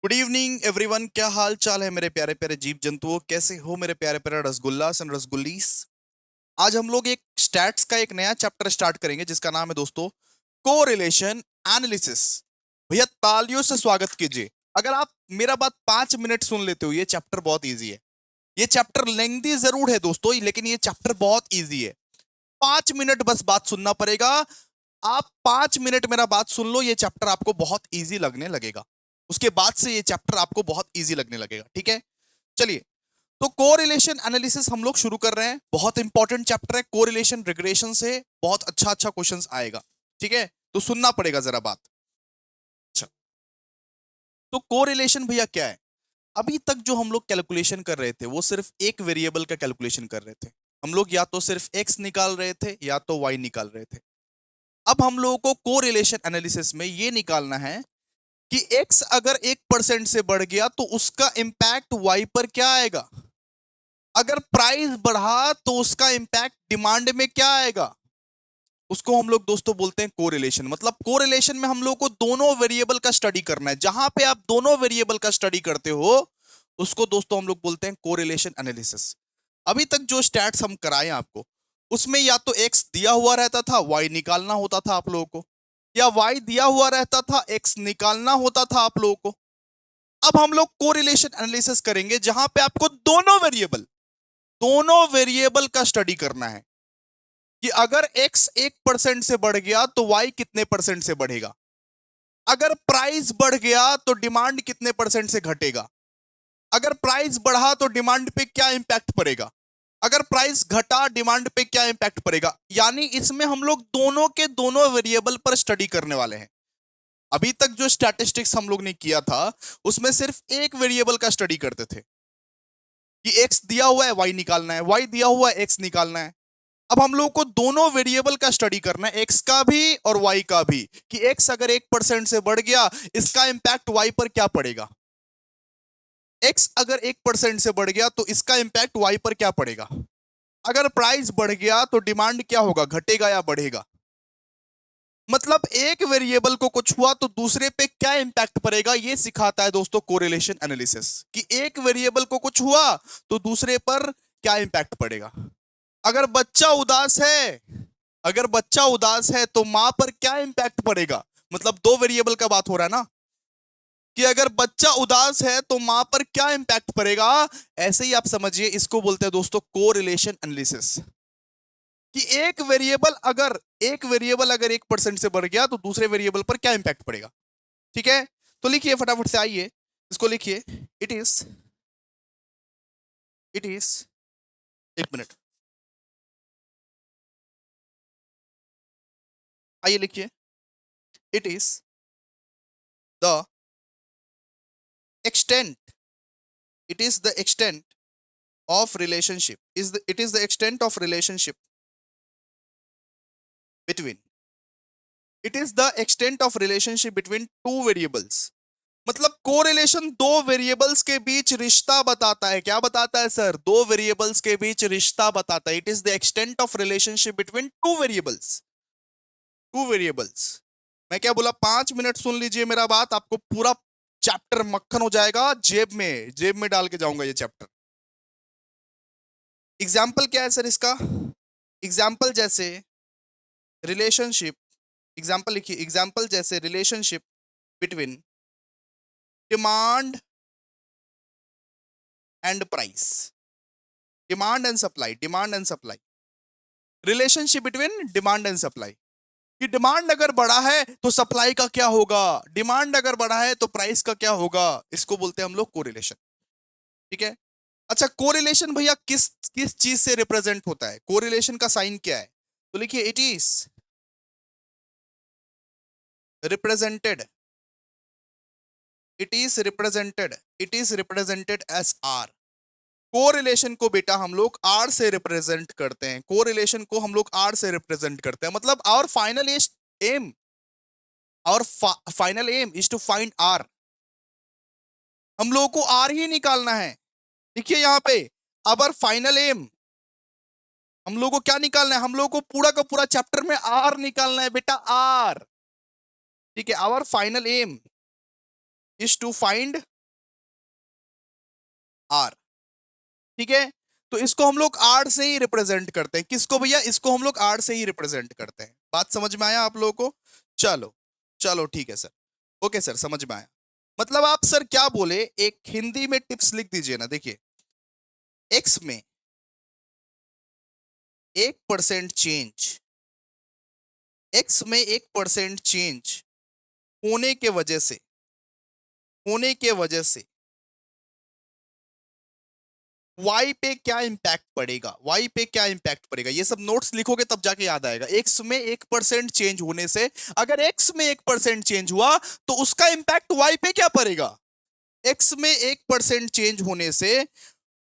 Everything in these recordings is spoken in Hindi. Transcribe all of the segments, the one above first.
Good evening everyone. क्या हाल चाल है मेरे प्यारे प्यारे जीव जंतुओं? कैसे हो मेरे प्यारे प्यारे रसगुल्लास एंड रसगुल्लीस? आज हम लोग एक स्टैट्स का एक नया चैप्टर स्टार्ट करेंगे जिसका नाम है दोस्तों कोरिलेशन एनालिसिस। भैया तालियों से स्वागत कीजिए। अगर आप मेरा बात 5 मिनट सुन लेते हो, ये चैप्टर बहुत इजी है। ये चैप्टर लेंथी जरूर है दोस्तों, लेकिन ये चैप्टर बहुत इजी है। 5 मिनट बस बात सुनना पड़ेगा। आप 5 मिनट मेरा बात सुन लो, ये चैप्टर आपको बहुत इजी लगने लगेगा। उसके बाद से ये चैप्टर आपको बहुत इजी लगने लगेगा। ठीक है, चलिए। तो कोरिलेशन एनालिसिस हम लोग शुरू कर रहे हैं। बहुत इंपॉर्टेंट चैप्टर है। कोरिलेशन रिग्रेशन से बहुत अच्छा अच्छा क्वेश्चंस आएगा। ठीक है, तो सुनना पड़ेगा जरा बात। अच्छा, तो कोरिलेशन भैया क्या है? अभी तक जो हम लोग कैलकुलेशन कर रहे थे वो सिर्फ एक वेरिएबल का कैलकुलेशन कर रहे थे। हम लोग या तो सिर्फ एक्स निकाल रहे थे या तो वाई निकाल रहे थे। अब हम लोगों को कोरिलेशन एनालिसिस में ये निकालना है कि x अगर 1% से बढ़ गया तो उसका इंपैक्ट y पर क्या आएगा। अगर प्राइस बढ़ा तो उसका इंपैक्ट डिमांड में क्या आएगा। उसको हम लोग दोस्तों बोलते हैं कोरिलेशन। मतलब कोरिलेशन में हम लोग को दोनों वेरिएबल का स्टडी करना है। जहां पे आप दोनों वेरिएबल का स्टडी करते हो उसको दोस्तों हम लोग बोलते हैं कोरिलेशन एनालिसिस। अभी तक जो स्टैट्स हम कराए आपको, उसमें या तो x दिया हुआ रहता था, y निकालना होता था आप लोगों को, या y दिया हुआ रहता था, x निकालना होता था आप लोगों को। अब हम लोग कोरिलेशन एनालिसिस करेंगे जहां पे आपको दोनों वेरिएबल का स्टडी करना है कि अगर x 1% से बढ़ गया तो y कितने परसेंट से बढ़ेगा। अगर प्राइस बढ़ गया तो डिमांड कितने परसेंट से घटेगा। अगर प्राइस बढ़ा तो डिमांड पे क्या इंपैक्ट पड़ेगा। अगर प्राइस घटा डिमांड पे क्या इंपैक्ट पड़ेगा। यानी इसमें हम लोग दोनों के दोनों वेरिएबल पर स्टडी करने वाले हैं। अभी तक जो स्टैटिस्टिक्स हम लोग ने किया था उसमें सिर्फ एक वेरिएबल का स्टडी करते थे कि x दिया हुआ है y निकालना है, y दिया हुआ है x निकालना है। अब हम लोग को दोनों वेरिएबल का स्टडी करना है, x का भी और y का भी, कि x अगर 1% से बढ़ गया इसका इंपैक्ट y पर क्या पड़ेगा। x अगर 1% से बढ़ गया तो इसका इंपैक्ट y पर क्या पड़ेगा। अगर प्राइस बढ़ गया तो डिमांड क्या होगा, घटेगा या बढ़ेगा। मतलब एक वेरिएबल को कुछ हुआ तो दूसरे पे क्या इंपैक्ट पड़ेगा, ये सिखाता है दोस्तों कोरिलेशन एनालिसिस। कि एक वेरिएबल को कुछ हुआ तो दूसरे पर क्या इंपैक्ट पड़ेगा। अगर बच्चा उदास है, अगर बच्चा उदास है तो मां पर क्या इंपैक्ट पड़ेगा। मतलब दो वेरिएबल का बात हो रहा है ना, कि अगर बच्चा उदास है तो मां पर क्या इंपैक्ट पड़ेगा। ऐसे ही आप समझिए, इसको बोलते हैं दोस्तों कोरिलेशन एनालिसिस। कि एक वेरिएबल अगर 1% से बढ़ गया तो दूसरे वेरिएबल पर क्या इंपैक्ट पड़ेगा। ठीक है, तो लिखिए फटाफट से, आइए इसको लिखिए। It is it is 1 minute, आइए लिखिए। It is the extent, it is the extent of relationship it is the extent of relationship between it is the extent of relationship between two variables। मतलब कोरिलेशन दो वेरिएबल्स के बीच रिश्ता बताता है। क्या बताता है सर? दो वेरिएबल्स के बीच रिश्ता बताता है। It is the extent of relationship between two variables. मैं क्या बोला, 5 मिनट सुन लीजिए मेरा बात, आपको पूरा चैप्टर मक्खन हो जाएगा। जेब में डाल के जाऊंगा ये चैप्टर। एग्जाम्पल क्या है सर इसका? एग्जाम्पल जैसे रिलेशनशिप, एग्जाम्पल लिखिए, एग्जाम्पल जैसे relationship between demand and price, demand and supply, relationship between demand and supply. कि डिमांड अगर बढ़ा है तो सप्लाई का क्या होगा, डिमांड अगर बढ़ा है तो प्राइस का क्या होगा। इसको बोलते हैं हम लोग कोरिलेशन। ठीक है, अच्छा कोरिलेशन भैया किस किस चीज से रिप्रेजेंट होता है, कोरिलेशन का साइन क्या है? तो लिखिए it is represented, it is represented as R. Correlation को बेटा हम लोग आर से रिप्रेजेंट करते हैं, कोरिलेशन को हम लोग आर से रिप्रेजेंट करते हैं। मतलब aim our final aim is to find R. हम लोगों को आर ही निकालना है। देखिए यहां पे, अबर फाइनल एम, हम लोगों को क्या निकालना है, हम लोगों को पूरा का पूरा चैप्टर में आर निकालना है बेटा, आर। ठीक है, our final aim is to find R. ठीक है, तो इसको हम लोग आर से ही रिप्रेजेंट करते हैं। किसको भैया? इसको हम लोग आर से ही रिप्रेजेंट करते हैं। बात समझ में आया आप लोगों को? चलो चलो ठीक है सर। ओके सर, समझ में आया। मतलब आप सर क्या बोले, एक हिंदी में टिप्स लिख दीजिए ना। देखिए, एक्स में 1% चेंज, एक्स में 1% चेंज होने के वजह से, होने के वजह से वाई पे क्या इंपैक्ट पड़ेगा, वाई पे क्या इंपैक्ट पड़ेगा, ये सब नोट्स लिखोगे तब जाके याद आएगा। एक्स में 1% चेंज होने से, अगर एक्स में 1% चेंज हुआ तो उसका इंपैक्ट वाई पे क्या पड़ेगा? एक्स में 1% चेंज होने से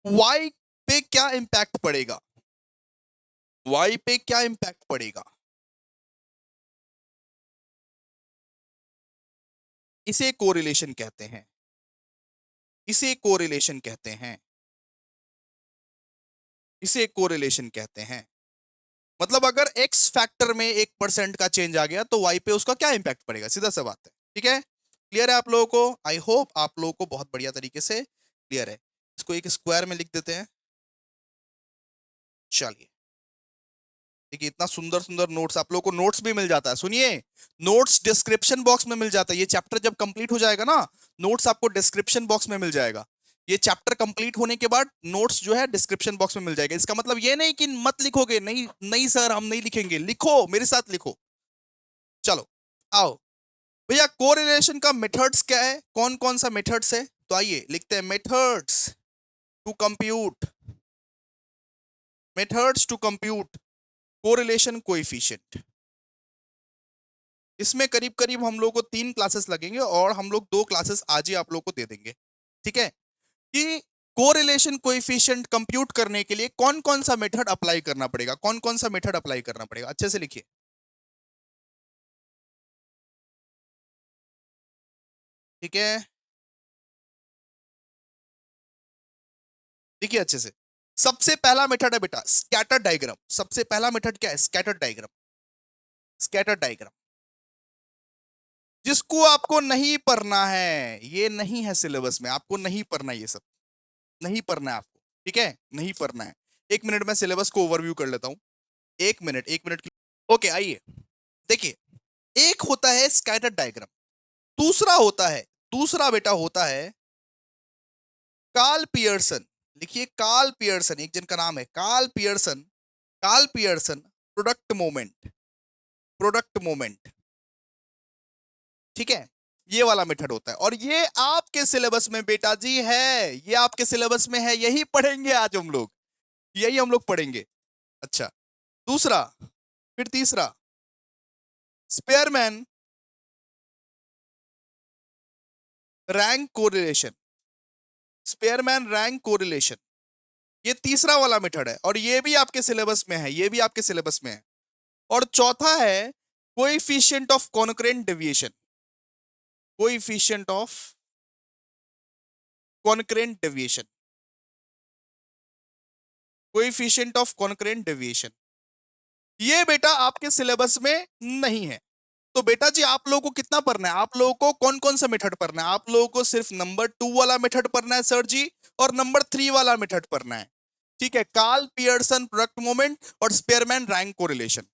वाई पे क्या इंपैक्ट पड़ेगा, वाई पे क्या इंपैक्ट पड़ेगा? इसे कोरिलेशन कहते हैं, इसे कोरिलेशन कहते हैं, इसे कोरिलेशन कहते हैं। मतलब अगर एक्स फैक्टर में 1% का चेंज आ गया तो वाई पे उसका क्या इंपैक्ट पड़ेगा, सीधा सा बात है। ठीक है, क्लियर है आप लोगों को? आई होप आप लोगों को बहुत बढ़िया तरीके से क्लियर है। इसको एक स्क्वायर में लिख देते हैं। चलिए, देखिए इतना सुंदर सुंदर नोट्स आप लोगों को, नोट्स भी मिल जाता है। सुनिए, नोट्स डिस्क्रिप्शन बॉक्स में मिल जाता है। ये चैप्टर जब कंप्लीट हो जाएगा ना, नोट्स आपको डिस्क्रिप्शन बॉक्स में मिल जाएगा। ये चैप्टर कंप्लीट होने के बाद नोट्स जो है डिस्क्रिप्शन बॉक्स में मिल जाएगा। इसका मतलब ये नहीं कि मत लिखोगे, नहीं नहीं सर हम नहीं लिखेंगे, लिखो, मेरे साथ लिखो। चलो आओ भैया, कोरिलेशन का मेथड्स क्या है, कौन कौन सा मेथड्स है? तो आइए लिखते हैं, methods to compute, methods to compute correlation coefficient. इसमें करीब करीब हम लोग को 3 क्लासेस लगेंगे और हम लोग 2 क्लासेस आज ही आप लोग को दे देंगे। ठीक है, कि कोरिलेशन कोएफिशिएंट कंप्यूट करने के लिए कौन कौन सा मेथड अप्लाई करना पड़ेगा, कौन कौन सा मेथड अप्लाई करना पड़ेगा, अच्छे से लिखिए। ठीक है, देखिए अच्छे से। सबसे पहला मेथड है बेटा स्कैटर डायग्राम। सबसे पहला मेथड क्या है? Scatter diagram, scatter diagram. जिसको आपको नहीं पढ़ना है, ये नहीं है सिलेबस में, आपको नहीं पढ़ना, ये सब नहीं पढ़ना है आपको। ठीक है, नहीं पढ़ना है। 1 मिनट में सिलेबस को ओवरव्यू कर लेता हूं। 1 मिनट, 1 मिनट की। ओके आइए, देखिए, एक होता है स्कैटर डायग्राम, दूसरा होता है, दूसरा बेटा होता है कार्ल पियर्सन। लिखिए कार्ल पियर्सन, एक जन का नाम है Karl Pearson. Karl Pearson product moment, product moment. ठीक है, ये वाला मेथड होता है और ये आपके सिलेबस में बेटा जी है, ये आपके सिलेबस में है, यही पढ़ेंगे आज हम लोग, यही हम लोग पढ़ेंगे। अच्छा, दूसरा, फिर तीसरा Spearman rank correlation, Spearman rank correlation, ये तीसरा वाला मेथड है और ये भी आपके सिलेबस में है, ये भी आपके सिलेबस में है। और चौथा है coefficient of concurrent deviation, coefficient of concurrent deviation, coefficient of concurrent deviation. ये बेटा आपके सिलेबस में नहीं है। तो बेटा जी आप लोगों को कितना पढ़ना है, आप लोगों को कौन कौन सा मेथड पढ़ना है? आप लोगों को सिर्फ नंबर 2 वाला मेथड पढ़ना है सर जी, और नंबर 3 वाला मेथड पढ़ना है। ठीक है, कार्ल पियर्सन प्रोडक्ट मोमेंट और स्पेयरमैन रैंक कोरिलेशन।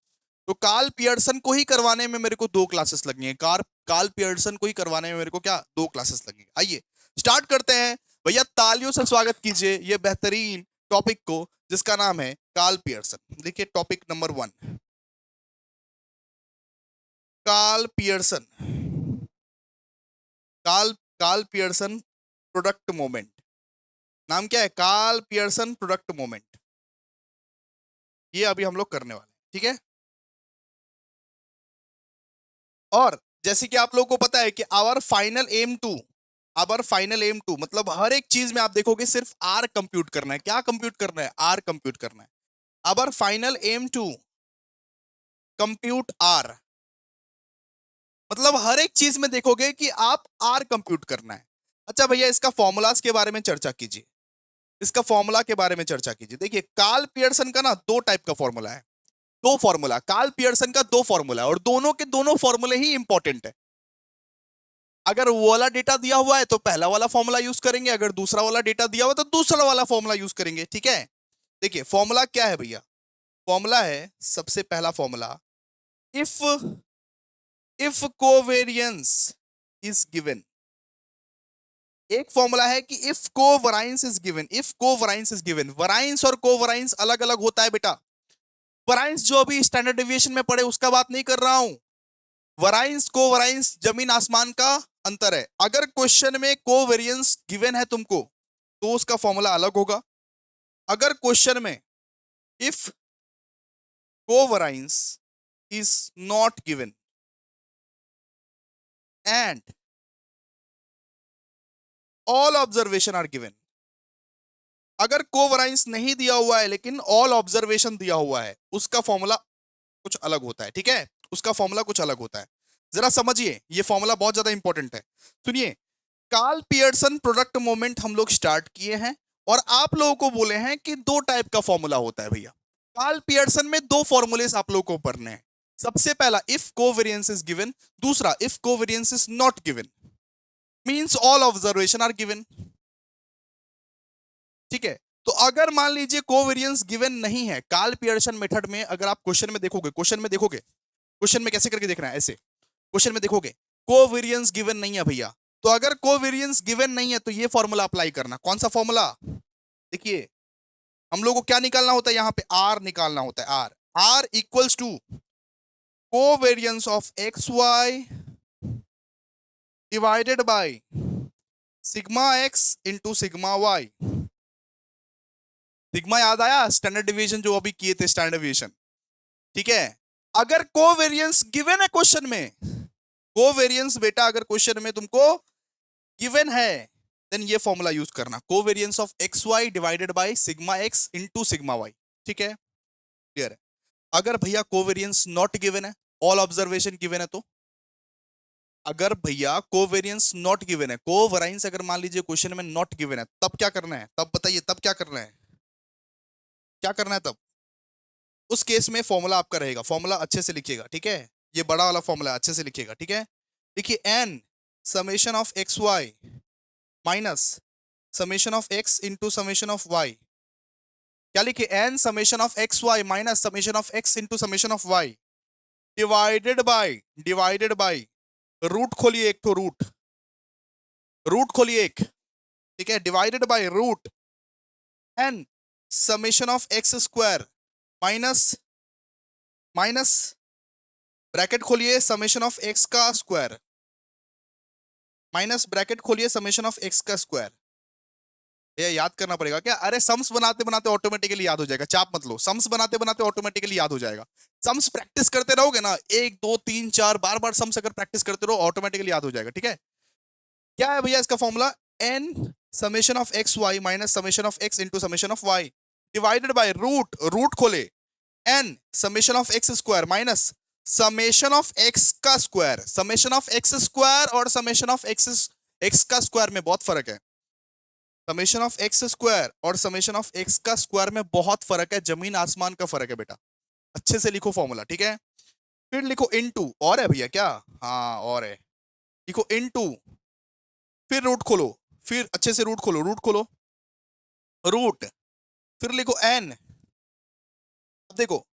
तो कार्ल पियर्सन को ही करवाने में मेरे को 2 क्लासेस लगेंगे, कार्ल पियर्सन को ही करवाने में मेरे को क्या 2 क्लासेस लगेंगे। आइए स्टार्ट करते हैं भैया, तालियों से स्वागत कीजिए ये बेहतरीन टॉपिक को जिसका नाम है कार्ल पियर्सन। देखिए topic number 1, Karl Pearson, Karl Karl Pearson product moment. नाम क्या है? Karl Pearson product moment. ये अभी हम लोग करने वाले हैं। ठीक है, और जैसे कि आप लोगों को पता है कि our final aim to, our final aim to मतलब हर एक चीज में आप देखोगे सिर्फ आर कंप्यूट करना है। क्या कंप्यूट करना है? आर कंप्यूट करना है। Our final aim to compute R, मतलब हर एक चीज में देखोगे कि आप आर कंप्यूट करना है। अच्छा भैया, इसका फॉर्मूलाज के बारे में चर्चा कीजिए, इसका फॉर्मूला के बारे में चर्चा कीजिए। देखिए कार्ल पियर्सन का ना 2 टाइप का फॉर्मूला है, 2 फॉर्मूला, कार्ल पियर्सन का 2 फॉर्मूला है और दोनों के दोनों फॉर्मूले ही इंपॉर्टेंट है। अगर वो वाला डेटा दिया हुआ है तो पहला वाला फॉर्मूला यूज करेंगे, अगर दूसरा वाला डेटा दिया हुआ है तो दूसरा वाला फॉर्मूला यूज करेंगे, ठीक है। देखिए फॉर्मूला क्या है भैया, फॉर्मूला है सबसे पहला formula, if if covariance is given. एक फॉर्मूला है कि if covariance is given, if covariance is given, वराइंस और कोवराइंस अलग अलग होता है बेटा। वराइंस जो अभी स्टैंडर्ड डेविएशन में पढ़े उसका बात नहीं कर रहा हूं, वराइंस कोवराइंस जमीन आसमान का अंतर है। अगर क्वेश्चन में कोवेरियंस गिवन है तुमको तो उसका फॉर्मूला अलग होगा। अगर क्वेश्चन में if covariance is not given and all observation are given, अगर कोवराइंस नहीं दिया हुआ है लेकिन ऑल ऑब्जर्वेशन दिया हुआ है, उसका फॉर्मूला कुछ अलग होता है, ठीक है। उसका फॉर्मूला कुछ अलग होता है, जरा समझिए, ये फॉर्मूला बहुत ज्यादा इंपॉर्टेंट है। सुनिए, कार्ल पियर्सन प्रोडक्ट मोमेंट हम लोग स्टार्ट किए हैं और आप लोगों को बोले हैं कि दो टाइप का फॉर्मूला होता है भैया। कार्ल पियर्सन में दो फॉर्मूलेस आप लोगों को पढ़ने हैं। सबसे पहला इफ कोवेरियंस इज गिवन, दूसरा if covariance is not given, means all observation are given, ठीक है। तो अगर मान लीजिए कोवेरियंस गिवन नहीं है, कार्ल पियर्सन मेथड में अगर आप क्वेश्चन में देखोगे, क्वेश्चन में कैसे करके देखना है, ऐसे क्वेश्चन में देखोगे कोवेरियंस गिवन नहीं है भैया, तो अगर कोवेरियंस गिवन नहीं है तो ये फॉर्मूला अप्लाई करना। कौन सा फॉर्मूला? देखिए हम लोग को क्या निकालना होता है, यहाँ पे आर निकालना होता है, R, R equals to covariance of x Y divided by sigma X into sigma Y. Sigma याद आया, स्टैंडर्ड डिवीजन जो अभी किए थे, स्टैंडर्ड डिवीजन, ठीक है। अगर कोवेरियंस गिवन है क्वेश्चन में, कोवेरियंस बेटा अगर क्वेश्चन में तुमको गिवन है देन ये फॉर्मूला यूज करना, covariance of x Y divided by sigma X into sigma Y, ठीक है, क्लियर है। अगर भैया कोवेरियंस नॉट गिवन है, ऑल ऑब्जर्वेशन गिवन है, तो अगर भैया कोवेरियंस नॉट गिवन है, कोवराइंस अगर मान लीजिए क्वेश्चन में नॉट गिवन है, तब क्या करना है, तब बताइए, तब क्या करना है, क्या करना है तब? उस केस में फॉर्मूला आपका रहेगा, फॉर्मूला अच्छे से लिखिएगा, ठीक है, ये बड़ा वाला फॉर्मूला अच्छे से लिखिएगा, ठीक है। देखिए N summation of x Y minus summation of x into summation of Y, क्या लिखे, N summation of x Y minus summation of x into summation of Y divided by root खोलिए एक, तो रूट, रूट खोलिए एक, ठीक है, divided by root N summation of x square minus minus bracket खोलिए समेशन ऑफ एक्स का स्क्वायर माइनस ब्रैकेट खोलिए समेशन ऑफ एक्स का स्क्वायर। ये याद करना पड़ेगा क्या? अरे सम्स बनाते बनाते ऑटोमेटिकली याद हो जाएगा, चाप मत लो, सम्स बनाते बनाते ऑटोमेटिकली याद हो जाएगा। सम्स प्रैक्टिस करते रहोगे ना, 1 2 3 4 बार बार सम्स अगर प्रैक्टिस करते रहो ऑटोमेटिकली याद हो जाएगा, ठीक है। क्या है भैया इसका formula, N summation of x Y minus summation of x into summation of Y divided by root, root खोले N summation of x square minus summation of x का square. Summation of x square और समेशन ऑफ एक्स का स्क्वायर में बहुत फर्क है, समेशन ऑफ एक्स स्क्वायर और समेशन ऑफ एक्स का स्क्वायर में बहुत फर्क है, जमीन आसमान का फर्क है बेटा। अच्छे से लिखो फॉर्मूला, ठीक है। फिर लिखो इनटू, और है भैया क्या, हाँ और है, लिखो इनटू, फिर रूट खोलो, फिर अच्छे से रूट खोलो, रूट खोलो, रूट, फिर लिखो एन। अब देखो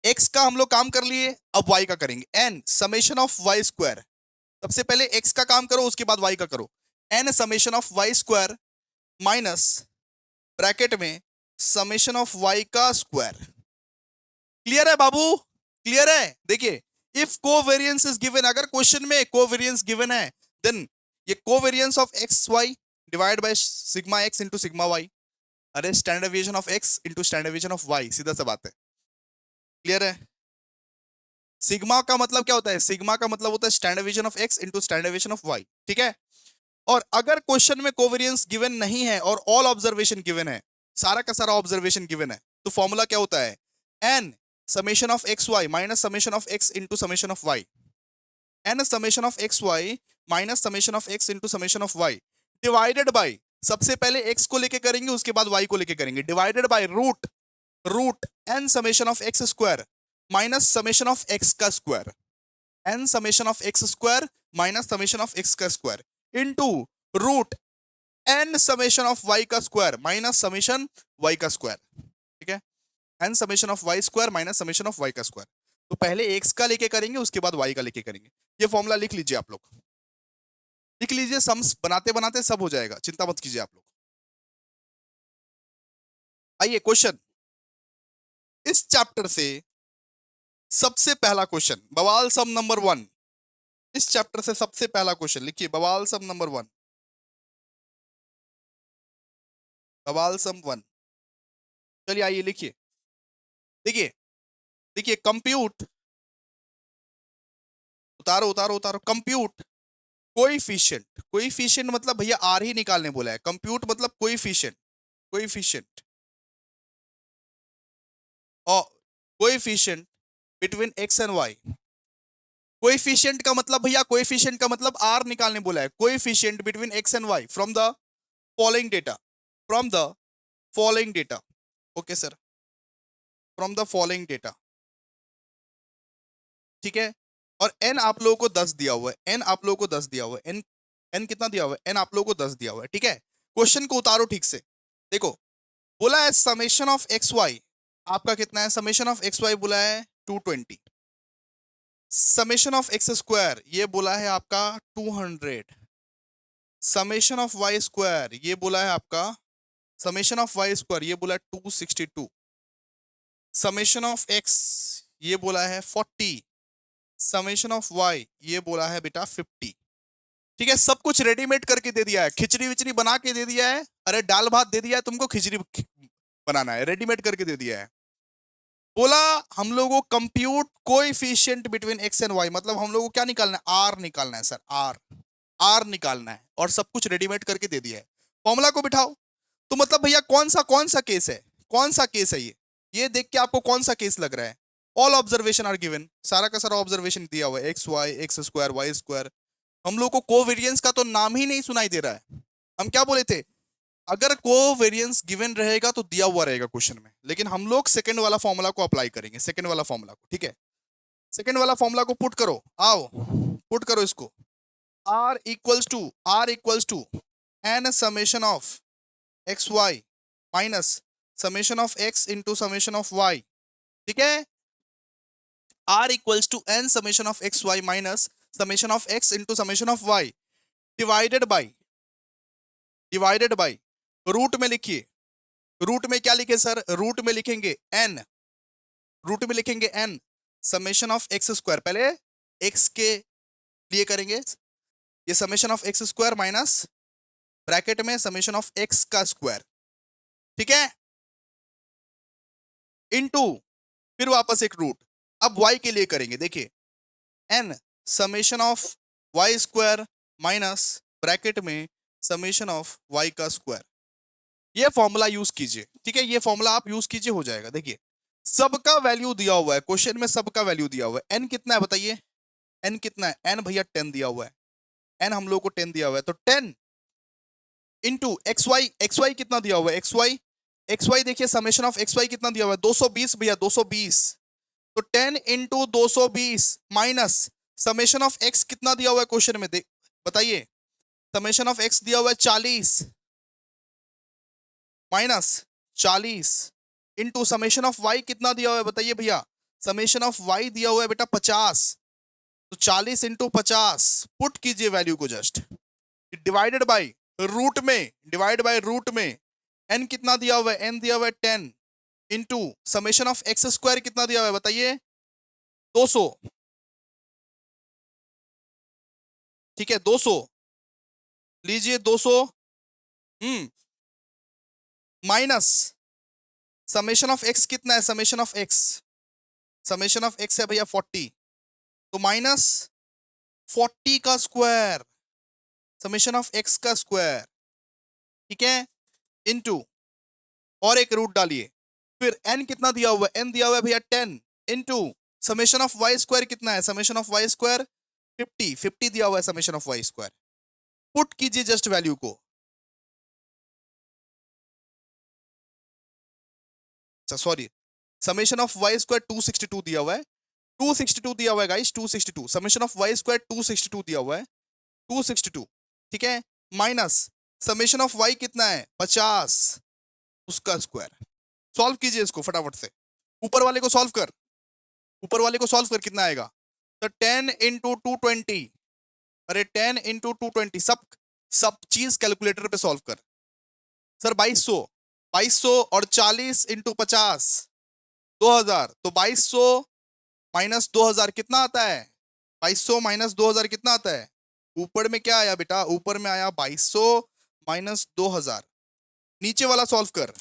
एक्स का हम लोग काम कर लिए, अब वाई का करेंगे, N summation of Y square. सबसे पहले एक्स का काम करो उसके बाद वाई का करो, N summation of Y square minus bracket में समेशन ऑफ वाई का स्क्वायर। क्लियर है बाबू, क्लियर है। देखिए इफ कोवेरियंस इज गिवन, अगर क्वेश्चन में कोवेरियंस गिवन है देन ये covariance of x Y divide by sigma X into sigma Y, अरे standard deviation of x into standard deviation of Y, सीधा सा बात है, क्लियर है। सिग्मा का मतलब क्या होता है, सिग्मा का मतलब होता है standard deviation of x into standard deviation of Y, ठीक है। और अगर क्वेश्चन में कोवेरियंस गिवन नहीं है और ऑल ऑब्जर्वेशन गिवन है, सारा का सारा ऑब्जर्वेशन गिवन है, तो फॉर्मूला क्या होता है, N summation of x Y minus summation of x into summation of Y, N summation of x Y minus summation of x into summation of Y divided by, सबसे पहले एक्स को लेके करेंगे उसके बाद वाई को लेके करेंगे, divided by root, root N summation of x square minus summation of x का square, N summation of x square minus summation of x का square into root N summation of Y का स्क्वायर माइनस समेशन वाई का स्क्वायर। ठीक है, N summation of Y square minus summation of Y का स्क्वायर। तो पहले एक्स का लेके करेंगे, उसके बाद वाई का लेके करेंगे। ये फॉर्मूला लिख लीजिए आप लोग, लिख लीजिए, सम्स बनाते बनाते सब हो जाएगा, चिंता मत कीजिए आप लोग। आइए क्वेश्चन, इस चैप्टर से सबसे पहला क्वेश्चन, बवाल सम नंबर 1। इस चैप्टर से सबसे पहला क्वेश्चन लिखिए, बवाल सम नंबर 1, बवाल सम 1। चलिए आइए लिखिए, देखिए देखिए, कंप्यूट, उतारो उतारो उतारो, कंप्यूट कोएफिशिएंट। कोएफिशिएंट मतलब भैया आर ही निकालने बोला है, कंप्यूट मतलब कोएफिशिएंट, कोएफिशिएंट और coefficient between X and Y. Coefficient का मतलब भैया, कोएफिशिएंट का मतलब आर निकालने बोला है। Coefficient between X and Y from the following data, from the following data. Okay sir, from the following data. ठीक है, और एन आप लोगों को 10 दिया हुआ है, एन आप लोगों को 10 दिया हुआ है, एन एन कितना दिया हुआ है, एन आप लोगों को 10 दिया हुआ है। ठीक है, क्वेश्चन को उतारो ठीक से, देखो बोला है समेशन ऑफ एक्स वाई, आपका कितना है, समेशन ऑफ एक्स वाई बोला है 220, समेशन ऑफ एक्स स्क्वायर ये बोला है आपका 200, समेशन ऑफ वाई स्क्वायर ये बोला है आपका, समेशन ऑफ वाई स्क्वायर ये बोला है 262, समेशन ऑफ एक्स ये बोला है 40, समेशन ऑफ वाई ये बोला है बेटा 50। ठीक है, सब कुछ रेडीमेड करके दे दिया है, खिचड़ी विचड़ी बना के दे दिया है, अरे दाल भात दे दिया है तुमको, खिचड़ी बनाना है, रेडीमेड करके दे दिया है। बोला हम लोगों को compute coefficient between X and Y, मतलब हम लोगों को क्या निकालना है, आर निकालना है सर, आर, आर निकालना है, और सब कुछ रेडीमेड करके दे दिया है। फॉर्मूला को बिठाओ। तो मतलब भैया कौन सा केस है, कौन सा केस है ये देख के आपको कौन सा केस लग रहा है। ऑल ऑब्जर्वेशन आर गिवन, सारा का सारा ऑब्जर्वेशन दिया हुआ है, x y, x square, y square. हम लोग को कोवेरियंस का तो नाम ही नहीं सुनाई दे रहा है। हम क्या बोले थे, अगर कोवेरियंस गिवन रहेगा तो दिया हुआ रहेगा क्वेश्चन में, लेकिन हम लोग सेकंड वाला फॉर्मूला को अप्लाई करेंगे, सेकंड वाला फॉर्मूला को। ठीक है, सेकंड वाला फॉर्मूला को पुट करो, आओ पुट करो इसको। R equals to n summation of x Y minus summation of x into summation of Y. ठीक है, r equals to n summation of x Y minus summation of x into summation of Y divided by root में लिखिए, रूट में क्या लिखे सर, रूट में लिखेंगे एन, रूट में लिखेंगे n summation of x square, पहले एक्स के लिए करेंगे, ये summation of x square minus bracket में समेशन ऑफ एक्स का स्क्वायर। ठीक है, इनटू फिर वापस एक रूट, अब y के लिए करेंगे, देखिए n summation of y square minus bracket में समेशन ऑफ y का स्क्वायर। ये फॉर्मूला यूज कीजिए। ठीक है, ये फॉर्मूला आप यूज कीजिए, हो जाएगा। देखिए सबका वैल्यू दिया हुआ है क्वेश्चन में, सबका वैल्यू दिया हुआ है। n कितना है बताइए, n कितना है, n भैया 10 दिया हुआ है, n हम लोग को 10 दिया हुआ है, तो 10 इंटू एक्स वाई कितना दिया हुआ है, एक्स वाई देखिए समेशन ऑफ एक्स वाई कितना दिया हुआ है 220 भैया 220, तो 10 into 220 minus summation of x कितना दिया हुआ है क्वेश्चन में, देख बताइए, समेशन ऑफ एक्स दिया हुआ है 40 minus 40 into summation of y कितना दिया हुआ है बताइए भैया, समेशन ऑफ वाई दिया हुआ है बेटा 50, तो 40 इंटू 50 पुट कीजिए वैल्यू को जस्ट, डिवाइडेड बाई रूट में, डिवाइड बाय रूट में एन कितना दिया हुआ है, एन दिया हुआ है 10 into summation of x square कितना दिया हुआ है बताइए 200। ठीक है 200 लीजिए 200 माइनस समेशन ऑफ एक्स कितना है, समेशन ऑफ एक्स है भैया 40, तो माइनस 40 का स्क्वायर समेशन ऑफ एक्स का स्क्वायर। ठीक है, इनटू और एक रूट डालिए, फिर n कितना दिया हुआ है, n दिया हुआ है भैया 10 into summation of Y square कितना है, समेशन ऑफ वाई स्क्वायर 50 दिया हुआ है summation of Y square, put कीजिए जस्ट वैल्यू को। Sorry, summation of Y square 262 दिया हुआ है, 262 दिया हुआ है guys, 262 summation of Y square 262 दिया हुआ है, 262, ठीक है, माइनस समेशन ऑफ वाई कितना है 50, उसका स्क्वायर। सॉल्व कीजिए इसको फटाफट से, ऊपर वाले को सॉल्व कर, ऊपर वाले को सॉल्व कर, कितना आएगा, तो 10 इंटू 220, अरे 10 इंटू 220, सब चीज कैलकुलेटर पे सॉल्व कर। सर 2200, 2200 और 40 इंटू 50, 2000, तो 2200 माइनस 2000 कितना आता है, 2200 माइनस 2000 कितना आता है, ऊपर में क्या आया बेटा, ऊपर में आया 2200 माइनस 2000। नीचे वाला सॉल्व कर,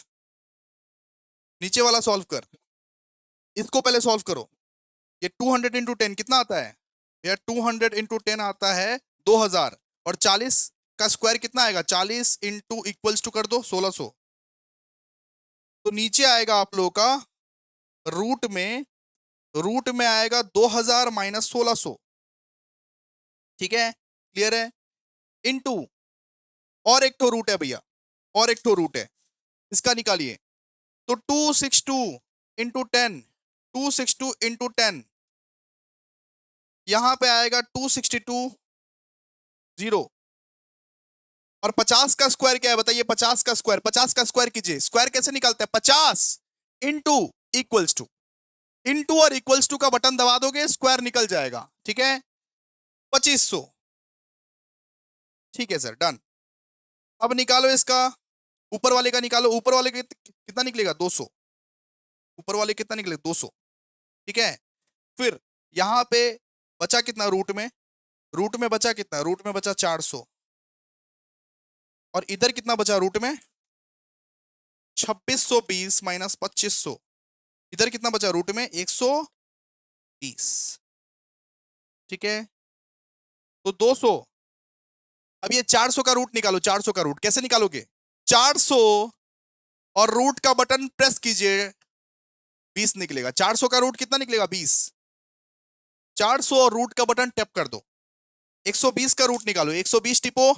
नीचे वाला सॉल्व कर, इसको पहले सॉल्व करो। ये 200 इंटू 10 कितना आता है, ये 200 इंटू 10 आता है 2000, और 40 का स्क्वायर कितना आएगा, 40 इंटू इक्वल्स टू कर दो 1600, तो नीचे आएगा आप लोगों का रूट में आएगा 2000 माइनस 1600, ठीक है, क्लियर है, इनटू और एक तो रूट है भैया, और एक तो रूट है, इसका निकालिए, तो 262 इंटू 10, 262 इंटू 10, यहां पे आएगा 262 0, और 50 का स्क्वायर क्या है बताइए, 50 का स्क्वायर, 50 का स्क्वायर कीजिए, स्क्वायर कैसे निकालते हैं, 50 इंटू इक्वल्स टू, इनटू और इक्वल्स टू का बटन दबा दोगे स्क्वायर निकल जाएगा, ठीक है, 2500, ठीक है सर, डन। अब निकालो इसका, ऊपर वाले का निकालो, ऊपर वाले का कितना निकलेगा 200, ऊपर वाले कितना निकलेगा 200, ठीक है, फिर यहां पे बचा कितना रूट में बचा कितना, रूट में बचा 400, और इधर कितना बचा रूट में 2620 माइनस 2500, इधर कितना बचा रूट में 120, ठीक है, तो 200, अब ये 400 का रूट निकालो, 400 का रूट कैसे निकालोगे, 400 और रूट का बटन प्रेस कीजिए, 20 निकलेगा, 400 का रूट कितना निकलेगा 20, 400 और रूट का बटन टैप कर दो, 120 का रूट निकालो, 120 टिपो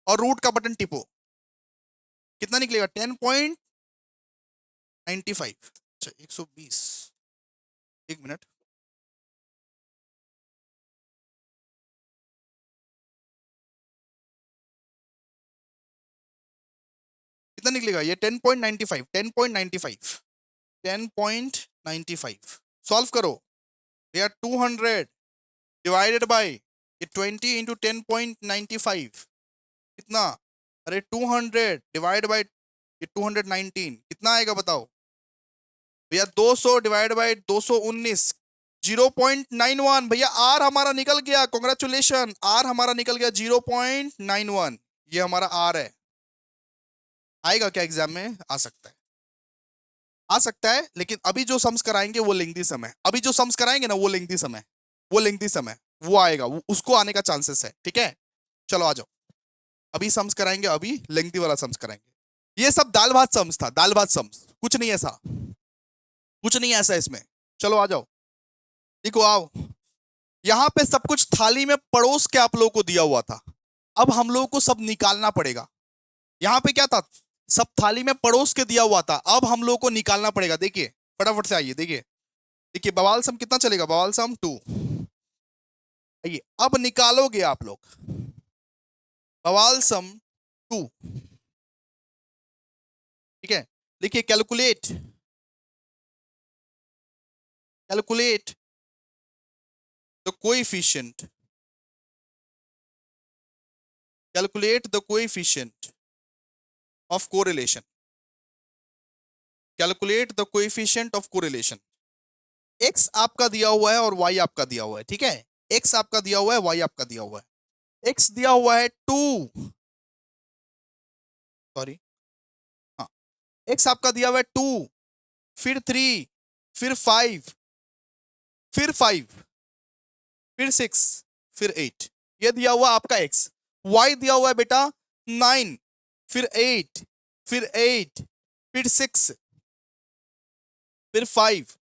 और रूट का बटन टिपो, कितना निकलेगा 10.95, अच्छा 120, एक मिनट, कितना निकलेगा ये 10.95, 10.95, 10.95, सॉल्व करो भैया, 200 डिवाइडेड बाय ये 20 इंटू 10.95 कितना, अरे 200 डिवाइड बाय ये 219 कितना आएगा बताओ भैया, 200 डिवाइड बाय 219, 0.91, भैया आर हमारा निकल गया, कॉन्ग्रेचुलेशन, आर हमारा निकल गया 0.91, ये हमारा आर है। आएगा क्या एग्जाम में, आ सकता है, आ सकता है, लेकिन अभी जो सम्स कराएंगे वो लेंथी समय, अभी जो सम्स कराएंगे ना वो लेंथी समय, वो लेंथी समय वो आएगा, उसको आने का चांसेस है, ठीक है, चलो आ जाओ, अभी सम्स कराएंगे, अभी लेंथी वाला सम्स कराएंगे, ये सब दाल भात सम्स था, दाल भात सम्स, कुछ नहीं ऐसा, कुछ नहीं ऐसा इसमें, चलो आ जाओ, देखो आओ, यहां पे सब कुछ थाली में पड़ोस के आप लोगों को दिया हुआ था, अब हम लोगों को सब निकालना पड़ेगा, यहां पे क्या था, सब थाली में पड़ोस के दिया हुआ था, अब हम लोगों को निकालना पड़ेगा, देखिए फटाफट से आइए, देखिए देखिए बवाल सम कितना चलेगा, बवाल सम 2, आइए अब निकालोगे आप लोग बवाल सम 2, ठीक है, देखिए calculate, calculate the coefficient, calculate the coefficient of correlation, calculate the coefficient of correlation, x आपका दिया हुआ है और y आपका दिया हुआ है, ठीक है, x आपका दिया हुआ है, y आपका दिया हुआ है, x दिया हुआ है 2, सॉरी, हाँ, x आपका दिया हुआ है 2, फिर 3, फिर 5, फिर 5, फिर 6, फिर 8, ये दिया हुआ आपका x, y दिया हुआ है बेटा 9, फिर 8, फिर 8, फिर 6, फिर 5,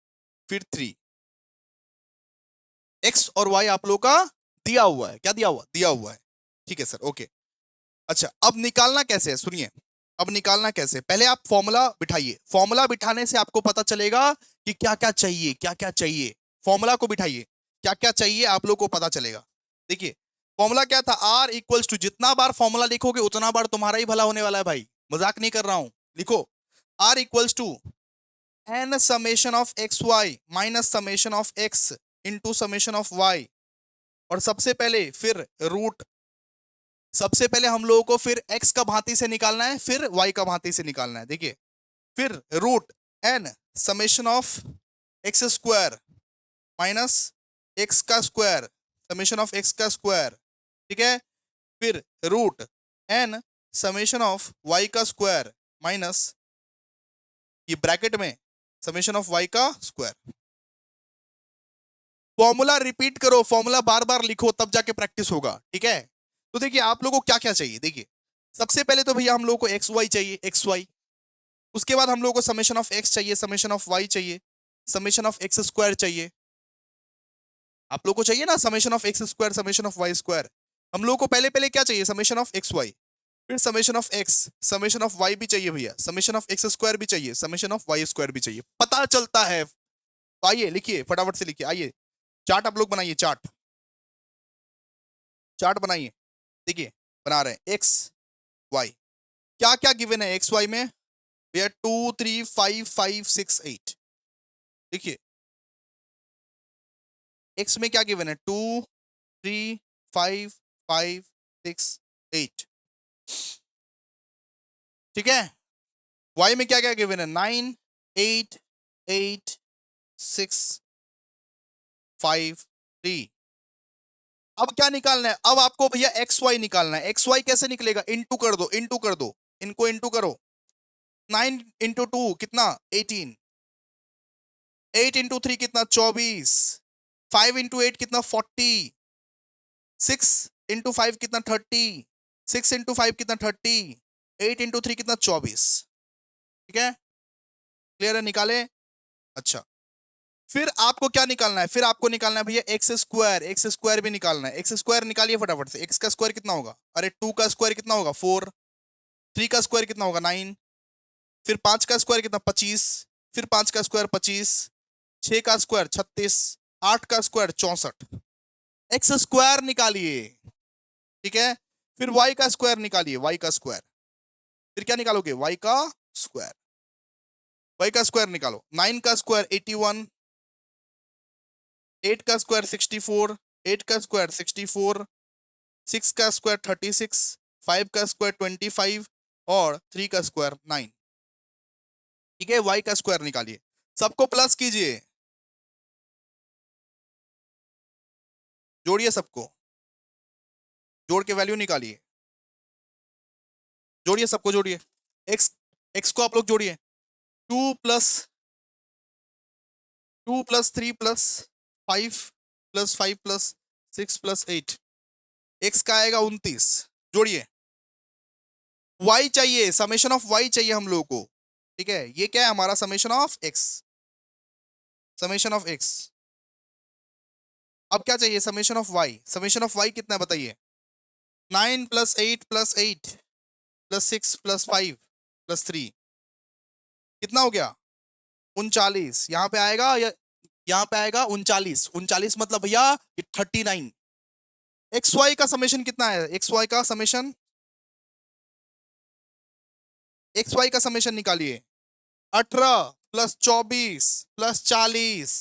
फिर 3, x और y आप लोगों का दिया हुआ है, क्या दिया हुआ, दिया हुआ है, ठीक है सर, ओके, अच्छा अब निकालना कैसे है, सुनिए, अब निकालना कैसे, पहले आप फॉर्मूला बिठाइए, फॉर्मूला बिठाने से आपको पता चलेगा कि क्या क्या चाहिए, क्या क्या चाहिए, फॉर्मूला को बिठाइए, क्या क्या चाहिए आप लोग को पता चलेगा। देखिए फॉर्मूला क्या था, आर इक्वल्स टू, जितना बार फॉर्मूला लिखोगे उतना बार तुम्हारा ही भला होने वाला है भाई, मजाक नहीं कर रहा हूं। लिखो r equals to n summation of x Y minus summation of x into summation of y, और सबसे पहले फिर रूट, सबसे पहले हम लोगों को फिर x का भांति से निकालना है, फिर y का भांति से निकालना है। देखिए फिर root n summation of x square minus x का स्क्वायर समेशन ऑफ एक्स का स्क्वायर, ठीक है। फिर root n summation of y का स्क्वायर माइनस ये ब्रैकेट में समेशन ऑफ y का स्क्वायर। फॉर्मूला रिपीट करो, फॉर्मूला बार बार लिखो, तब जाके प्रैक्टिस होगा, ठीक है। तो देखिए आप लोगों को क्या क्या चाहिए, देखिए सबसे पहले तो भैया हम लोगों को एक्स वाई चाहिए, एक्स वाई। उसके बाद हम लोगों को समेशन ऑफ एक्स चाहिए, समेशन ऑफ वाई चाहिए, समेशन ऑफ एक्स स्क्वायर चाहिए। आप लोगों को चाहिए ना summation of x square, summation of Y square. हम लोगों को पहले पहले क्या चाहिए, समेशन ऑफ एक्स वाई, फिर summation of x, summation of y भी चाहिए भैया, समेशन ऑफ एक्स स्क्वायर भी चाहिए, समेशन ऑफ वाई स्क्वायर भी चाहिए, पता चलता है। तो आइए लिखिए, फटाफट से लिखिए, आइए चार्ट आप लोग बनाइए, चार्ट चार्ट बनाइए। देखिए बना रहे हैं एक्स वाई, क्या क्या गिवन है एक्स वाई में भैया, 2 3 5 5 6 8। देखिए एक्स में क्या गिवन है, 2 3 5 5 6 8, ठीक है। वाई में क्या क्या गिवन है, 9 8 8 6 5 3। अब क्या निकालना है, अब आपको भैया एक्स वाई निकालना है। एक्स वाई कैसे निकलेगा, इंटू कर दो, इंटू कर दो, इनको इंटू करो। 9 × 2 कितना, 18, 8 × 3 कितना, 24, 5 × 8 कितना, 40, 6 × 5 कितना, 30, 6 × 5 कितना, 30, 8 × 3 कितना, 24, ठीक है। क्लियर है, निकाले। अच्छा फिर आपको क्या निकालना है, फिर आपको निकालना है भैया एक्स स्क्वायर, एक्स स्क्वायर भी निकालना है। एक्स स्क्वायर निकालिए फटाफट से, एक्स का स्क्वायर कितना होगा, अरे 2 का स्क्वायर कितना होगा, 4, 3 का स्क्वायर कितना होगा, 9, फिर 5 का स्क्वायर कितना, 25, फिर 5 का स्क्वायर 25, 6 का स्क्वायर 36, 8 का स्क्वायर 64। एक्स स्क्वायर निकालिए, ठीक है। फिर वाई का स्क्वायर निकालिए, वाई का स्क्वायर, फिर क्या निकालोगे, वाई का स्क्वायर, वाई का स्क्वायर निकालो। 9 का स्क्वायर 81, 8 का स्क्वायर 64, 8 का स्क्वायर 64, 6 का स्क्वायर 36, 5 का स्क्वायर 25 और 3 का स्क्वायर 9, ठीक है। वाई का स्क्वायर निकालिए, सबको प्लस कीजिए, जोड़िए सबको, जोड़ के वैल्यू निकालिए, जोड़िए सबको जोड़िए। एक्स एक्स को आप लोग जोड़िए, 2 + 3 + 5 + 5 + 6 + 8, एक्स का आएगा 29, जोड़िए। वाई चाहिए, समेशन ऑफ वाई चाहिए हम लोगों को, ठीक है। ये क्या है हमारा summation of x, summation of x. अब क्या चाहिए, summation of y, summation of y कितना है बताइए, 9 + 8 + 8 + 6 + 5 + 3 कितना हो गया, 39। यहाँ पे आएगा या यहाँ पे आएगा 39, 39 मतलब भैया 39। एक्स वाई का समेशन कितना है, एक्स वाई का समेशन, एक्स वाई का समेशन निकालिए। 18 + 24 + 40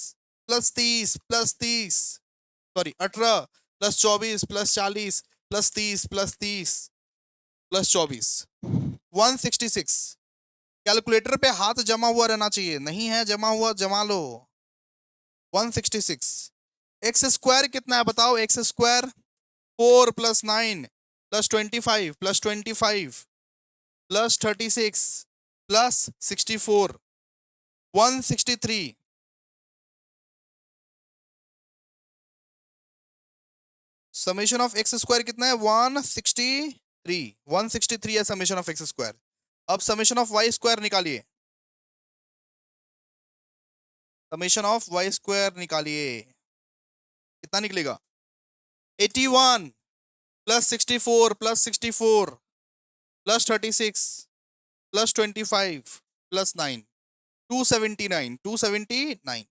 + 30 + 30, सॉरी 18 + 24 + 40 + 30 + 30 + 24, 166। कैलकुलेटर पे हाथ जमा हुआ रहना चाहिए, नहीं है जमा हुआ जमा लो। 166। एक्स स्क्वायर कितना है बताओ, x square 4 + 9 + 25 + 25 + 36 + 64, 163। Summation of x square कितना है, 163, 163 है समेशन ऑफ एक्स स्क्वायर। अब समेशन ऑफ वाई स्क्वायर निकालिए, समेशन ऑफ वाई स्क्वायर निकालिए, कितना निकलेगा, 81 + 64 + 64 + 36 + 25 + 9, 279, 279।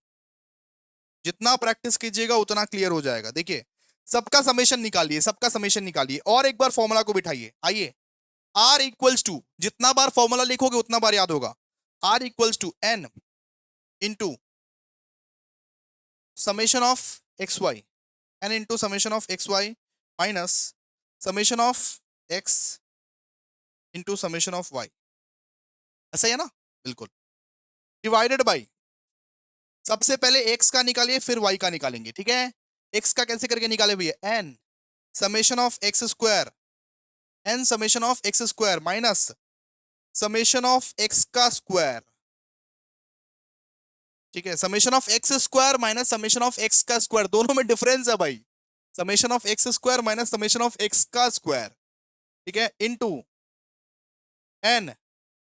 जितना प्रैक्टिस कीजिएगा उतना क्लियर हो जाएगा। देखिए, सबका समेशन निकालिए, सबका समेशन निकालिए और एक बार फॉर्मूला को बिठाइए। आइए, आर इक्वल्स टू, जितना बार फॉर्मूला लिखोगे उतना बार याद होगा। R equals to n into summation of xy, n into summation of xy minus summation of x into summation of y। ऐसा ही है ना? बिल्कुल। डिवाइडेड बाई, सबसे पहले x का निकालिए फिर y का निकालेंगे, ठीक है? x का कैसे करके निकाले भैया? n summation of x square, n summation of x square minus summation of x का स्क्वायर, ठीक है? Summation of x square minus summation of x का स्क्वायर, दोनों में डिफरेंस है भाई। Summation of x square minus summation of x का स्क्वायर, ठीक है? Into n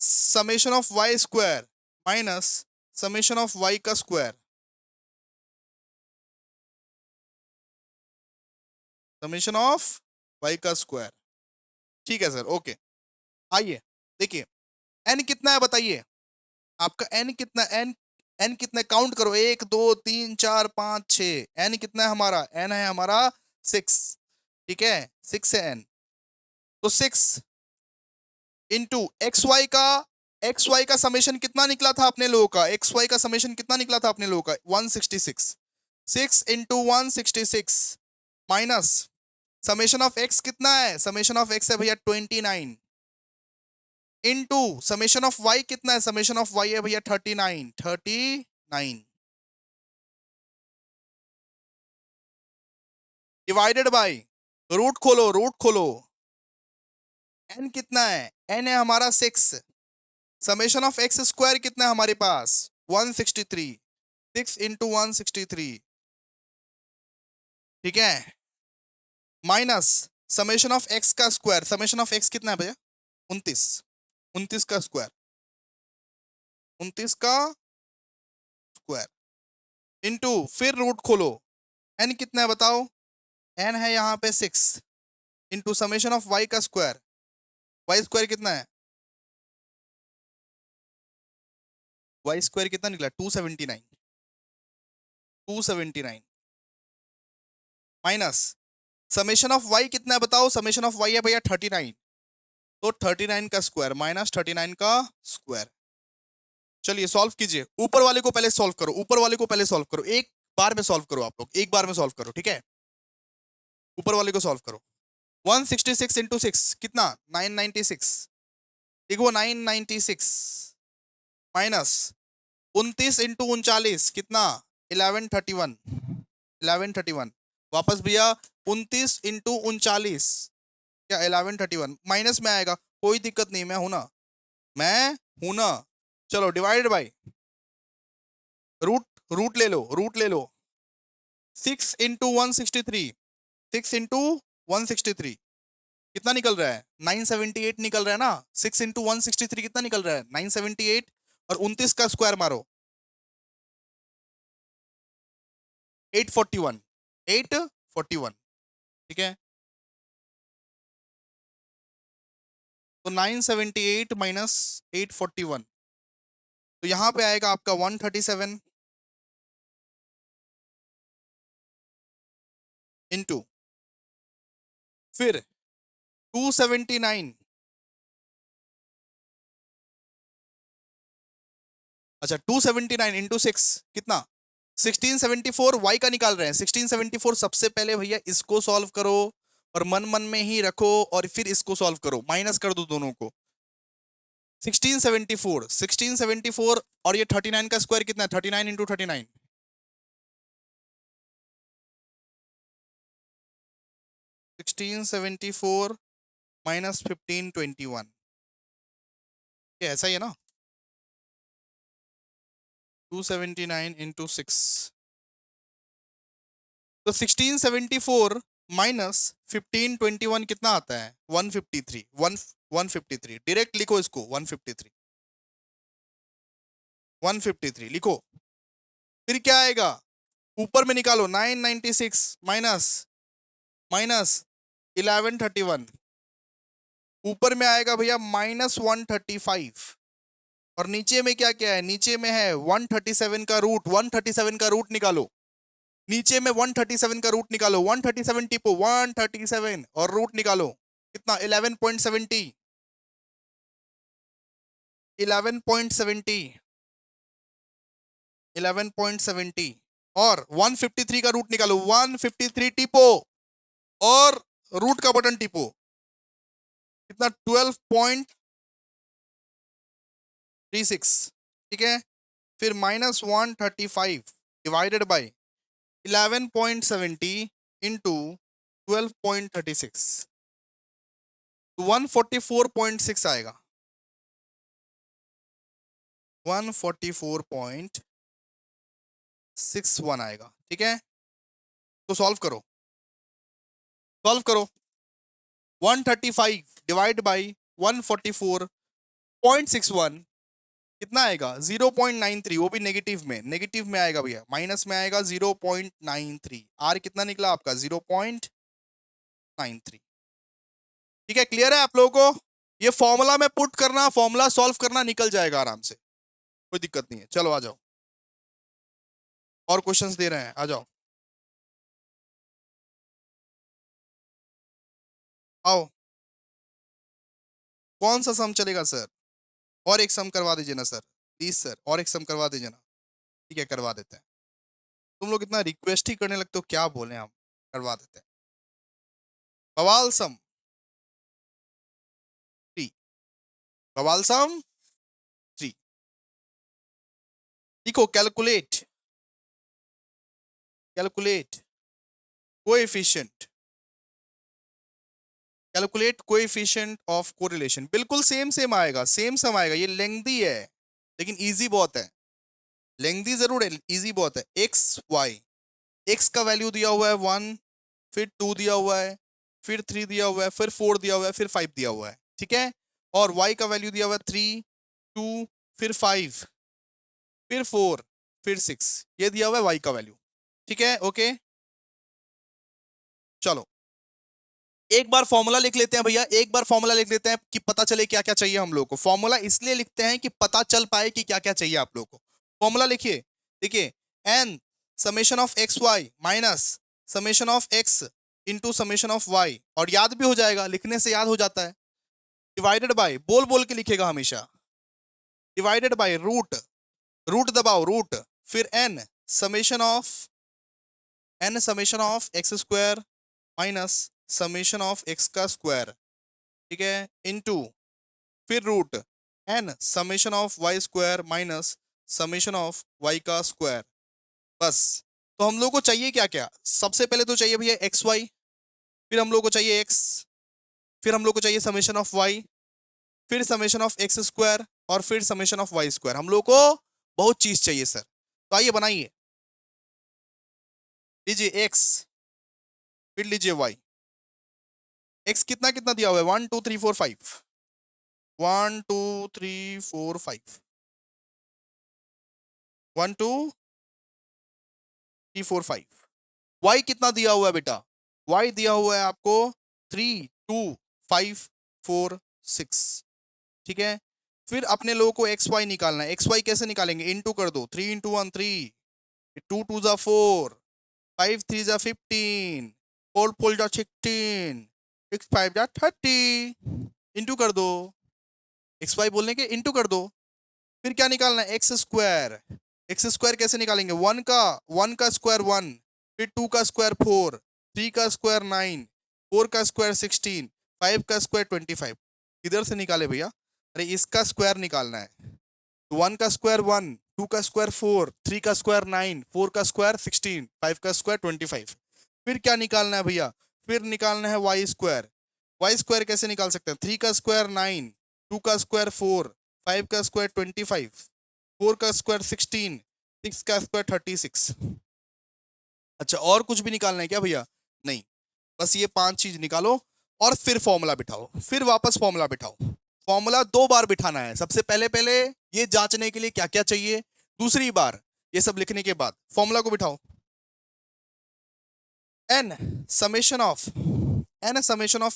summation of Y square minus summation of Y का स्क्वायर, समेशन ऑफ वाई का स्क्वायर। ठीक है सर, ओके। आइए देखिए, एन कितना है बताइए? आपका एन कितना? एन कितना? काउंट करो, 1 2 3 4 5 6। एन कितना है हमारा? एन है हमारा 6, ठीक है? 6 है एन। तो 6 इंटू एक्स वाई का समेशन कितना निकला था अपने लोगों का? एक्स वाई का समेशन कितना निकला था अपने लोगों का? 166। 6 into 166 minus summation of x कितना है? समेशन ऑफ एक्स है भैया 29 इंटू समेशन ऑफ वाई कितना है? समेशन ऑफ वाई है भैया 39 डिवाइडेड बाई, रूट खोलो, रूट खोलो। एन कितना है? एन है हमारा 6। समेशन ऑफ एक्स स्क्वायर कितना है हमारे पास? 163। 6 इंटू 163, ठीक है? माइनस समेशन ऑफ एक्स का स्क्वायर, समेशन ऑफ एक्स कितना है भैया? 29। 29 का स्क्वायर, 29 का स्क्वायर इंटू फिर रूट खोलो। एन कितना है बताओ? एन है यहाँ पे 6 इंटू समेशन ऑफ वाई का स्क्वायर। वाई स्क्वायर कितना है? वाई स्क्वायर कितना निकला? 279। 279 माइनस समेशन ऑफ वाई कितना है बताओ? समेशन ऑफ वाई है भैया 39, तो 39 का स्क्वायर माइनस 39 का स्क्वायर। चलिए सॉल्व कीजिए, ऊपर वाले को पहले सॉल्व करो, ऊपर वाले को पहले सॉल्व करो, एक बार में सॉल्व करो, आप लोग एक बार में सॉल्व करो, ठीक है? ऊपर वाले को सॉल्व करो। 166 इंटू 6 कितना? 996। देखो 996 माइनस 29 इंटू 39 कितना? 1131। 1131 वापस भैया 29 इंटू 39 क्या? 1131 माइनस में आएगा, कोई दिक्कत नहीं, मैं हूं ना, मैं हूं ना। चलो डिवाइडेड बाई रूट, रूट ले लो, रूट ले लो। 6 इंटू 163, 6 इंटू 163 कितना निकल रहा है? 978 निकल रहा है ना? 6 इंटू 163 कितना निकल रहा है? 978 और 29 का स्क्वायर मारो 841। 841, ठीक है? तो 978 माइनस 841, तो यहां पे आएगा आपका 137 इंटू फिर 279। अच्छा 279 इंटू 6 कितना? 1674 वाई का निकाल रहे हैं। 1674 सबसे पहले भैया इसको सॉल्व करो और मन मन में ही रखो और फिर इसको सॉल्व करो, माइनस कर दो दोनों को। 1674 और ये 39 का स्क्वायर कितना है? 39 इंटू 39, 1674 माइनस 1521, ये ऐसा ही है ना? 279 इंटू 6, तो 1674 माइनस 1521 कितना आता है? 153। 153 डायरेक्ट लिखो इसको, 153, 153 लिखो। फिर क्या आएगा? ऊपर में निकालो 996 माइनस माइनस 1131, ऊपर में आएगा भैया माइनस 135 और नीचे में क्या क्या है? नीचे में है 137 का रूट, 137 का रूट निकालो। नीचे में 137 का रूट निकालो, 137 टिपो, 137 और रूट निकालो कितना 11.70, 11.70, 11.70 और 153 का रूट निकालो, 153 टिपो और रूट का बटन टिपो कितना 12.36, ठीक है। फिर -135 डिवाइडेड बाई 11.70 इंटू 12.36 तो 144.6 आएगा, 144.61 आएगा, ठीक है। तो सॉल्व करो, सॉल्व करो। 135 डिवाइड बाई 144.61 कितना आएगा 0.93, वो भी नेगेटिव में, नेगेटिव में आएगा भैया, माइनस में आएगा 0.93। आर कितना निकला आपका 0.93, ठीक है। क्लियर है आप लोगों को? ये फॉर्मूला में पुट करना, फॉर्मूला सॉल्व करना, निकल जाएगा आराम से, कोई दिक्कत नहीं है। चलो आ जाओ, और क्वेश्चंस दे रहे हैं, आ जाओ, आओ। कौन सा सम चलेगा सर? और एक सम करवा दीजिए ना सर, प्लीज सर, और एक सम करवा दीजिए ना। ठीक है करवा देते हैं। तुम लोग इतना रिक्वेस्ट ही करने लगते हो, क्या बोले हम, करवा देते हैं। बवाल सम 3, बवाल सम 3, लिखो calculate, calculate coefficient, calculate coefficient of correlation. बिल्कुल सेम सेम आएगा, सेम सम आएगा। ये लेंथी है लेकिन इजी बहुत है, लेंथी जरूर है, इजी बहुत है। एक्स वाई, एक्स का वैल्यू दिया हुआ है 1, फिर 2 दिया हुआ है, फिर 3 दिया हुआ है, फिर 4 दिया हुआ है, फिर 5 दिया हुआ है, ठीक है। और y का वैल्यू दिया हुआ है 3, 2, फिर 5, फिर 4, फिर 6, ये दिया हुआ है y का वैल्यू, ठीक है। ओके चलो एक बार फॉर्मूला लिख लेते हैं भैया, एक बार फॉर्मूला लिख लेते हैं कि पता चले क्या क्या चाहिए हम लोग को। फॉर्मूला इसलिए लिखते हैं कि पता चल पाए कि क्या क्या चाहिए आप लोग को। फॉर्मूला लिखिए, देखिए n summation of x Y minus summation of x into summation of y, और याद भी हो जाएगा, लिखने से याद हो जाता है। डिवाइडेड बाय, बोल बोल के लिखेगा हमेशा, डिवाइडेड बाय रूट, रूट दबाओ रूट, फिर n summation of x square minus summation of x का स्क्वायर, ठीक है, इनटू फिर root n summation of Y square minus summation of Y का स्क्वायर। बस। तो हम लोग को चाहिए क्या क्या, सबसे पहले तो चाहिए भैया एक्स वाई, फिर हम लोग को चाहिए एक्स, फिर हम लोग को चाहिए समेशन ऑफ वाई, फिर समेशन ऑफ एक्स स्क्वायर, और फिर समेशन ऑफ वाई स्क्वायर। हम लोग को बहुत चीज चाहिए सर। तो आइए बनाइए, लीजिए एक्स, फिर लीजिए वाई। एक्स कितना कितना दिया हुआ है 1 2 3 4 5, 1 2 3 4 5, 1 2 3 4 5। वाई कितना दिया हुआ है बेटा, वाई दिया हुआ है आपको 3 2 5 4 6, ठीक है। फिर अपने लोगों को एक्स वाई निकालना है। एक्स वाई कैसे निकालेंगे, इनटू कर दो, 3 इंटू 1 3, 2 2 जा 4, 5 3 जा 15, 4 4 जा 16, 6 5 जा 30, इंटू कर दो, एक्स वाई बोलने के इंटू कर दो। फिर क्या निकालना है, एक्स स्क्वायर। एक्स स्क्वायर कैसे निकालेंगे, 1 का स्क्वायर 1, फिर 2 का स्क्वायर 4, 3 का स्क्वायर 9, 4 का स्क्वायर 16, 5 का स्क्वायर 25। किधर से निकाले भैया, अरे इसका स्क्वायर निकालना है। तो 1 का स्क्वायर 1, 2 का स्क्वायर 4, 3 का स्क्वायर 9, 4 का स्क्वायर 16, 5 का स्क्वायर 25। फिर क्या निकालना है भैया, फिर निकालना है वाई स्क्वायर। वाई स्क्वायर कैसे निकाल सकते हैं, 3 का स्क्वायर 9, 2 का स्क्वायर 4, 5 का स्क्वायर 25, 4 का स्क्वायर 16, 6 का स्क्वायर 36। अच्छा और कुछ भी निकालना है क्या भैया, नहीं, बस ये 5 चीज निकालो और फिर फॉर्मूला बिठाओ, फिर वापस फॉर्मूला बिठाओ। फॉर्मूला 2 बार बिठाना है, सबसे पहले पहले ये जांचने के लिए क्या क्या चाहिए, दूसरी बार ये सब लिखने के बाद फॉर्मूला को बिठाओ। n summation of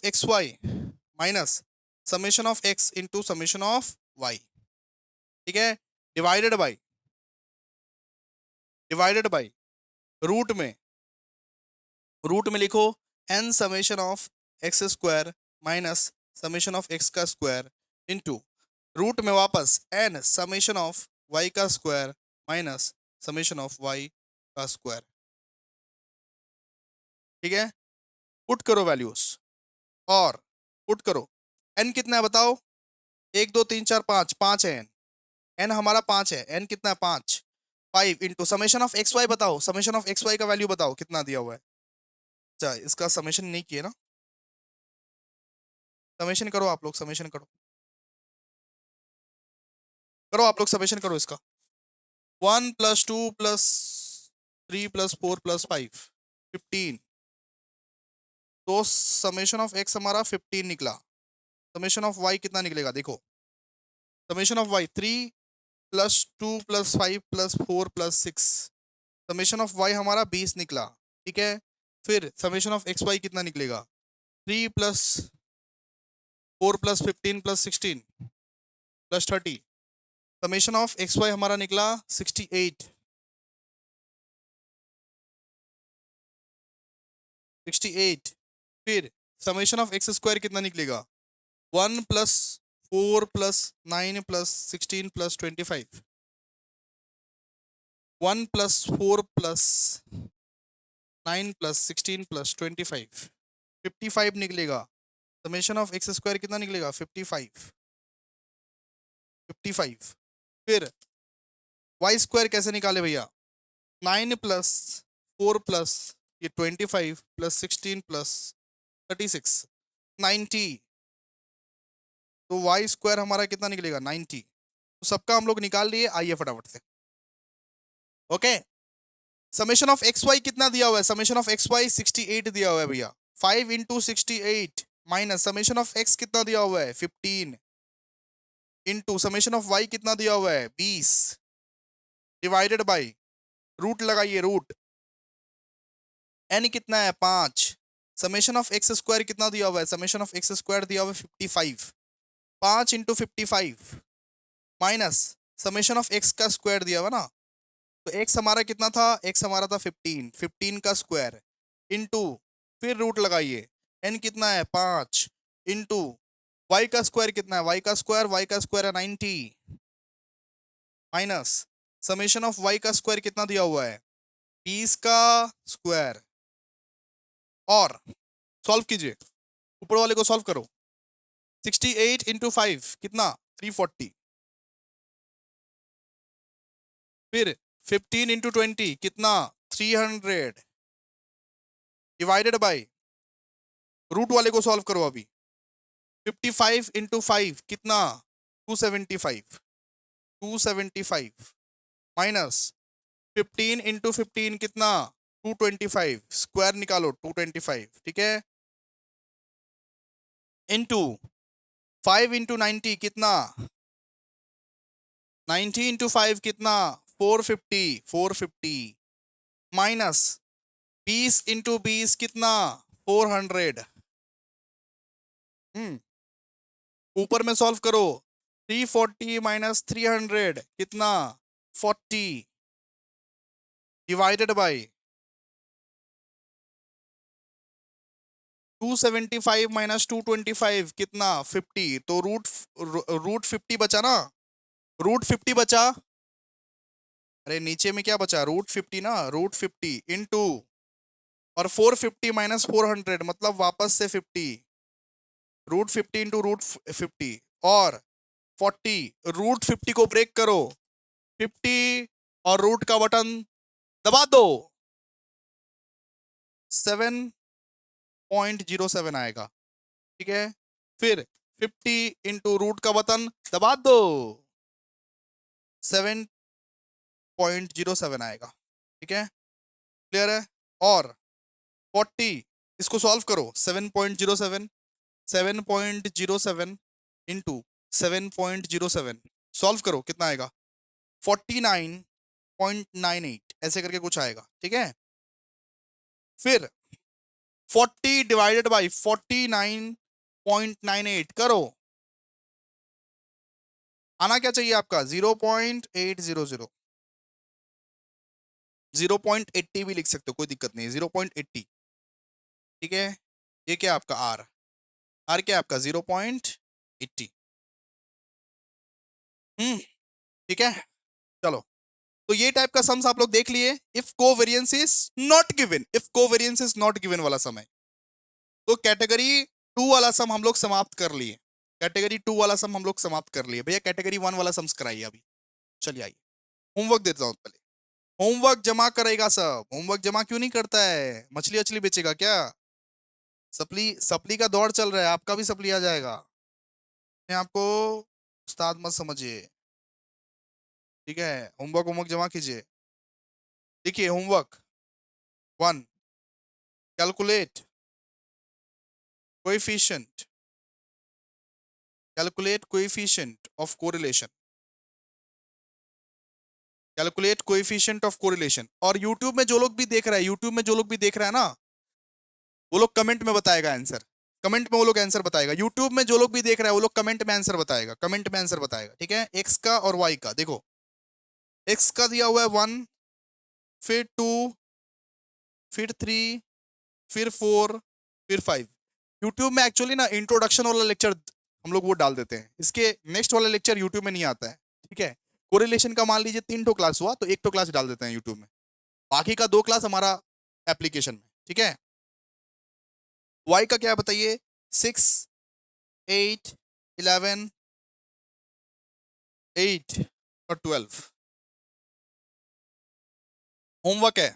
x Y minus summation of x into summation of Y, ठीक है। डिवाइडेड बाई रूट में रूट में लिखो n summation of x square minus summation of x का स्क्वायर इंटू रूट में वापस n समेशन ऑफ y का square minus summation of y का स्क्वायर। ठीक है, पुट करो वैल्यूज और पुट करो। n कितना है बताओ? 1 2 3 4 5, 5 है n। n हमारा 5 है, n कितना है? 5। 5 into summation of x y बताओ, समेशन ऑफ एक्स वाई का वैल्यू बताओ कितना दिया हुआ है। अच्छा, इसका समेशन नहीं किए ना? समेशन करो आप लोग, समेशन करो, करो आप लोग समेशन करो इसका। 1 + 2 + 3 + 4 + 5 15। तो समेशन ऑफ एक्स हमारा 15 निकला। समेशन ऑफ वाई कितना निकलेगा देखो। Summation of y 3 + 2 + 5 + 4 + 6। Summation of y हमारा 20 निकला। ठीक है, फिर समेशन ऑफ एक्स वाई कितना निकलेगा? 3 + 4 + 15 + 16 + 30। समेशन ऑफ एक्स वाई हमारा निकला 68। 68। फिर समेशन ऑफ एक्स स्क्वायर कितना निकलेगा? 1 + 4 + 9 + 16 + 25। 1 + 4 + 9 + 16 + 25 55 निकलेगा। समेशन ऑफ एक्स स्क्वायर कितना निकलेगा? 55। 55। फिर वाई स्क्वायर कैसे निकाले भैया? 9 + 4 + ये 25 + 16 + 36 90। तो वाई स्क्वायर हमारा कितना निकलेगा? 90। तो सबका हम लोग निकाल लिए, आइए फटाफट से। Okay, summation of x y कितना दिया हुआ है? समेशन ऑफ एक्स वाई 68 दिया हुआ है भैया। 5 × 68 माइनस समेशन ऑफ एक्स कितना दिया हुआ है? 15 इंटू समेशन ऑफ वाई कितना दिया हुआ है? 20 डिवाइडेड बाई रूट लगाइए, रूट एन कितना है? 5। समेशन ऑफ एक्स स्क्वायर कितना दिया हुआ है? समेशन ऑफ एक्स स्क्वायर दिया हुआ है 55। 5 × 55 माइनस समेशन ऑफ एक्स का स्क्वायर दिया हुआ ना, तो एक्स हमारा कितना था? एक्स हमारा था 15। 15 का स्क्वायर इंटू फिर रूट लगाइए, एन कितना है? 5 इंटू वाई का स्क्वायर कितना है? वाई का स्क्वायर है 90 माइनस समेशन ऑफ वाई का स्क्वायर कितना दिया हुआ है? 20 का स्क्वायर। और सॉल्व कीजिए, ऊपर वाले को सॉल्व करो। 68 × 5 कितना? 340। फिर 15 × 20 कितना? 300 डिवाइडेड बाई रूट वाले को सॉल्व करो अभी। 55 × 5 कितना? 275। 275 माइनस 15 × 15 कितना? 225। स्क्वायर निकालो 225। ठीक है, इंटू 5 × 90 कितना? 90 × 5 कितना? 450। 450 माइनस 20 × 20 कितना? 400। ऊपर में सॉल्व करो। 340 माइनस 300 कितना? 40 डिवाइडेड बाई 275 माइनस 225 कितना? 50। तो रूट 50 बचा ना? रूट 50 बचा। अरे नीचे में क्या बचा? रूट 50 ना, रूट 50 इंटू और 450 माइनस 400 मतलब वापस से 50। रूट 50 इंटू रूट 50 और 40। रूट 50 को ब्रेक करो, 50 और रूट का बटन दबा दो, 7.07 आएगा। ठीक है, फिर 50 इंटू रूट का बटन दबा दो, 7.07 आएगा। ठीक है, क्लियर है? और 40 इसको सॉल्व करो। 7.07 7.07 इंटू 7.07 सॉल्व करो, कितना आएगा? 49.98 ऐसे करके कुछ आएगा। ठीक है, फिर 40 डिवाइडेड बाई 49.98 करो, आना क्या चाहिए आपका? 0.800। 0.80 भी लिख सकते हो, कोई दिक्कत नहीं है, 0.80। ठीक है, ये क्या आपका आर, आर क्या आपका 0.80। ठीक है, चलो। तो ये टाइप का सम्स आप लोग देख लिए। If covariance is not given, if covariance is not given वाला सम है, तो कैटेगरी टू वाला सम हम लोग समाप्त कर लिए। कैटेगरी टू वाला सम हम लोग समाप्त कर लिए। भैया कैटेगरी वन वाला सम्स कराइए अभी। चलिए आइए, होमवर्क देता हूँ पहले। होमवर्क जमा करेगा सब। होमवर्क जमा क्यों नहीं करता है? मछली अछली बेचेगा क्या? सप्ली सप्ली का दौर चल रहा है, आपका भी सप्ली आ जाएगा। अपने आपको उस्ताद मत समझिए, ठीक है। होमवर्क होमवर्क जमा कीजिए। देखिए homework one, calculate coefficient, calculate coefficient of correlation, calculate coefficient of correlation. और यूट्यूब में जो लोग भी देख रहा है, यूट्यूब में जो लोग भी देख रहा है ना, वो लोग कमेंट में बताएगा आंसर। कमेंट में वो लोग आंसर बताएगा। यूट्यूब में जो लोग भी देख रहा है वो लोग कमेंट में आंसर बताएगा, कमेंट में आंसर बताएगा, ठीक है। एक्स का और वाई का देखो, एक्स का दिया हुआ है 1, फिर 2, फिर 3, फिर 4, फिर 5। यूट्यूब में एक्चुअली ना इंट्रोडक्शन वाला लेक्चर हम लोग वो डाल देते हैं, इसके नेक्स्ट वाला लेक्चर यूट्यूब में नहीं आता है, ठीक है। कोरिलेशन का मान लीजिए 3 क्लास हुआ तो 1 क्लास डाल देते हैं यूट्यूब में, बाकी का 2 क्लास हमारा एप्लीकेशन में, ठीक है। वाई का क्या बताइए? 6, 8, 11, 8 और 12। होमवर्क है,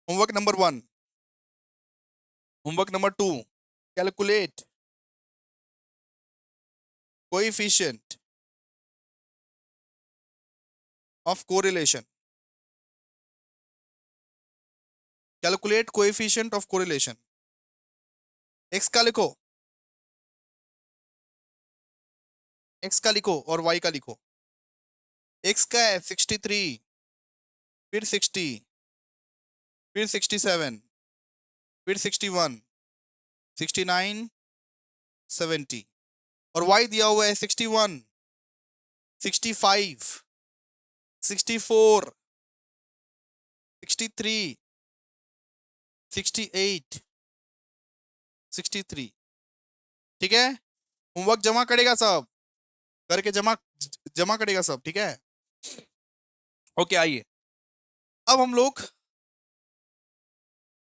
homework number 1, homework number 2, calculate coefficient of correlation, calculate coefficient of correlation. X का लिखो, एक्स का लिखो और वाई का लिखो। एक्स का है 63, फिर 60, फिर 67, फिर 61, 69, 70। और वाई दिया हुआ है 61, 65, 64, 63, 68, 63। ठीक है, होमवर्क जमा करेगा सब, करके जमा जमा करेगा सब, ठीक है। ओके आइए, अब हम लोग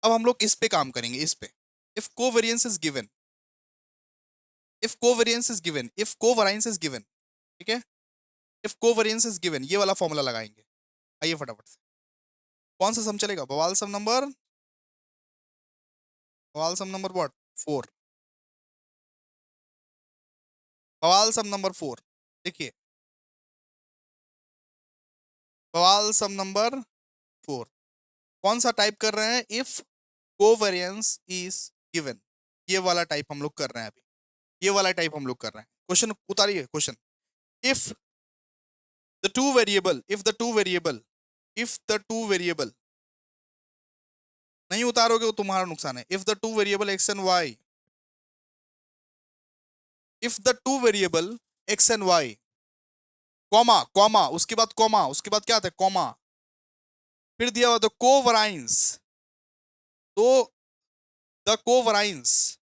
अब हम लोग इस पे काम करेंगे, इस पे। If covariance is given, if covariance is given, if covariance is given, ठीक है। इफ कोवेरियंस इज गिवन, ये वाला फॉर्मूला लगाएंगे। आइए फटाफट से, कौन सा सम चलेगा? बवाल सम नंबर, बवाल सम नंबर व्हाट? 4। बवाल सम नंबर 4। देखिए, बवाल सम नंबर 4 कौन सा टाइप कर रहे हैं? इफ कोवेरियंस इज गिवन, ये वाला टाइप हम लोग कर रहे हैं अभी, ये वाला टाइप हम लोग कर रहे हैं। क्वेश्चन उतारिए, question. If the two variable, if the two variable, if the two variable, नहीं उतारोगे तो तुम्हारा नुकसान है। If the two variable x and Y, if the two variable x and Y, comma comma, उसके बाद कॉमा, उसके बाद क्या आता है? कॉमा, फिर दिया हुआ द कोवराइंस, तो the covariance,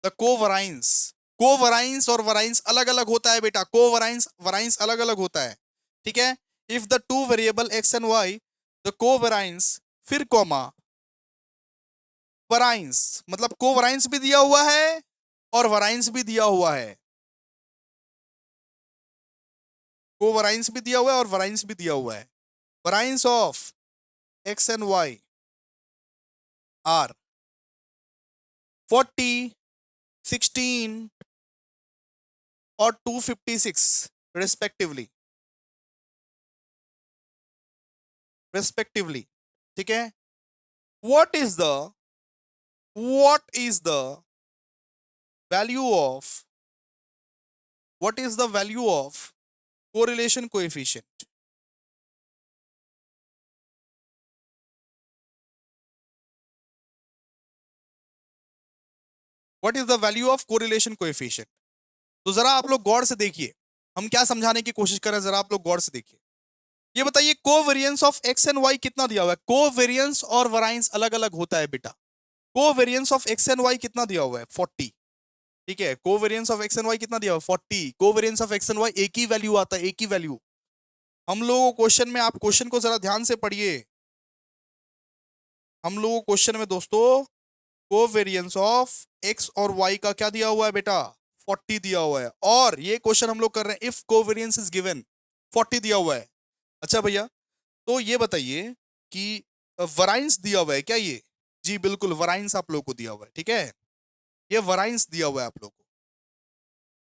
the covariance, covariance और वराइंस अलग अलग होता है बेटा, कोवराइंस वराइंस अलग अलग होता है, ठीक है। If the two variable x and y, the covariance, फिर कॉमा, वराइंस, मतलब कोवराइंस भी दिया हुआ है और वराइंस भी दिया हुआ है, कोवराइंस भी दिया हुआ है और वराइंस भी दिया हुआ है। Variance of x and y are 40, 16 और 256 रिस्पेक्टिवली, रिस्पेक्टिवली, ठीक है। What is the, what is the value of, what is the value of correlation coefficient? What is the value of correlation coefficient? तो जरा आप लोग गौर से देखिए, हम क्या समझाने की कोशिश कर रहे हैं, जरा आप लोग गौर से देखिए। ये बताइए covariance of x and y कितना दिया हुआ है? कोवेरिएंस और वराइंस अलग अलग होता है बेटा, covariance of x and y कितना दिया हुआ है 40, ठीक है। Covariance of x and y कितना दिया हुआ है 40। Covariance of x and y एक ही वैल्यू आता है, एक ही वैल्यू। हम लोगों को क्वेश्चन में, आप क्वेश्चन को जरा ध्यान से पढ़िए, हम लोगों को क्वेश्चन में दोस्तों कोवेरियंस ऑफ एक्स और वाई का क्या दिया हुआ है बेटा 40 दिया हुआ है। और ये क्वेश्चन हम लोग कर रहे हैं इफ कोवेरियंस इज गिवन 40 दिया हुआ है। अच्छा भैया, तो ये बताइए कि वराइंस दिया हुआ है क्या ये? जी बिल्कुल, वराइंस आप लोग को दिया हुआ है, ठीक है। ये वराइंस दिया हुआ है आप लोग को,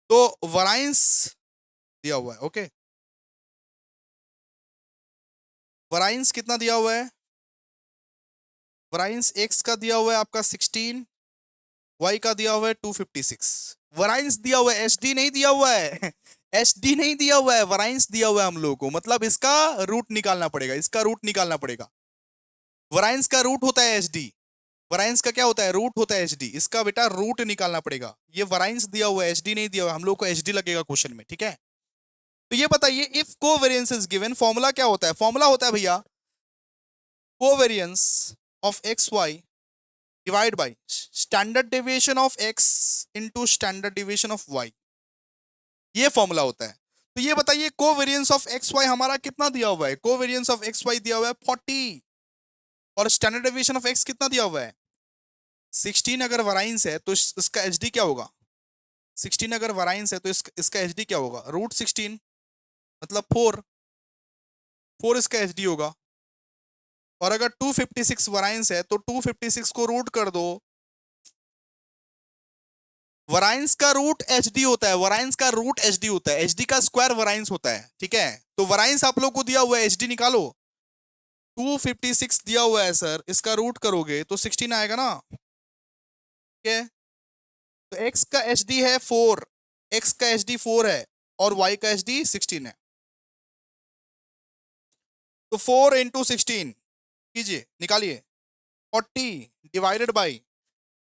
तो वराइंस दिया हुआ है, ओके। वराइंस कितना दिया हुआ है? वराइंस एक्स का दिया हुआ है आपका 16, वाई का दिया हुआ है 256। वराइंस दिया हुआ है, एचडी नहीं दिया हुआ है एचडी नहीं दिया हुआ है, वराइंस दिया हुआ है हम लोगों को, मतलब इसका रूट निकालना पड़ेगा, इसका रूट निकालना पड़ेगा। वराइंस का रूट होता है एचडी, वराइंस का क्या होता है रूट होता है एचडी, इसका बेटा रूट निकालना पड़ेगा। ये वराइंस दिया हुआ है, एचडी नहीं दिया हुआ है, हम लोग को एचडी लगेगा क्वेश्चन में, ठीक है। तो ये बताइए if covariance is given, formula क्या होता है? फॉर्मूला होता है भैया covariance of x Y divide by standard deviation of x into standard deviation of y, ये फॉर्मूला होता है। तो ये बताइए कोवेरियंस ऑफ एक्स वाई हमारा कितना दिया हुआ है? कोवेरियंस ऑफ एक्स वाई दिया हुआ है 40, और स्टैंडर्ड डेविएशन ऑफ एक्स कितना दिया हुआ है 16। अगर वराइंस है तो इसका एचडी क्या होगा? 16 अगर वराइंस है तो इसका एचडी क्या होगा? रूट 16, मतलब 4, 4 इसका एचडी होगा। और अगर 256 वराइंस है तो 256 को रूट कर दो, वराइंस का रूट एचडी होता है, वराइंस का रूट एचडी होता है, एचडी का स्क्वायर वराइंस होता है, ठीक है। तो वराइंस आप लोग को दिया हुआ है, एचडी निकालो। 256 दिया हुआ है सर, इसका रूट करोगे तो 16 आएगा ना, ठीक है। तो x का एचडी है 4, x का एचडी 4 है और y का एचडी 16 है। तो 4 इंटू 16 कीजिए, निकालिए। 40 डिवाइडेड बाई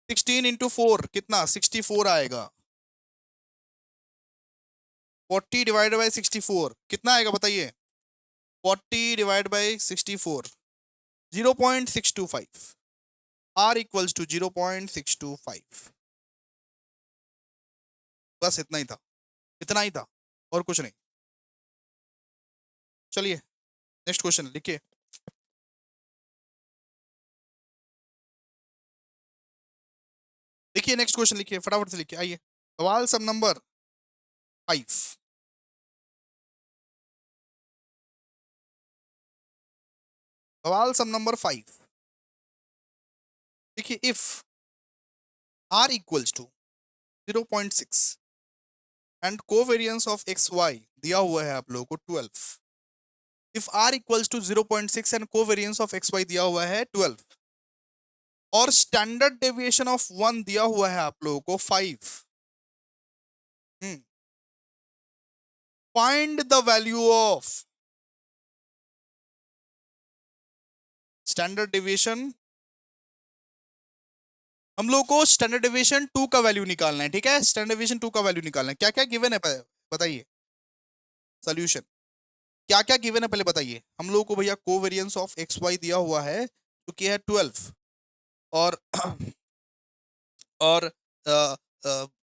16 इंटू 4 कितना 64 आएगा। 40 डिवाइडेड बाई 64 कितना आएगा बताइए? 40 divide by 64 0.625, r equals to 0.625। बस इतना ही था, इतना ही था, और कुछ नहीं। चलिए नेक्स्ट क्वेश्चन लिखिए। लिखिए नेक्स्ट क्वेश्चन लिखिए, फटाफट से लिखिए, आइए। सवाल सब नंबर 5। सवाल सब नंबर 5 देखिए, if r equals to 0.6 and covariance of x y दिया हुआ है आप लोगों को 12। If r equals to 0.6 and covariance of x y दिया हुआ है 12, और स्टैंडर्ड डेविएशन ऑफ 1 दिया हुआ है आप लोगों को 5। Find the value of standard deviation. हम लोग को स्टैंडर्ड डेविएशन 2 का वैल्यू निकालना है, ठीक है। स्टैंडर्ड डेविएशन 2 का वैल्यू निकालना है। क्या क्या गिवन है बताइए। सोल्यूशन क्या क्या गिवन है पहले बताइए। हम लोगों को भैया कोवेरियंस ऑफ एक्स वाई दिया हुआ है जो कि है 12, और और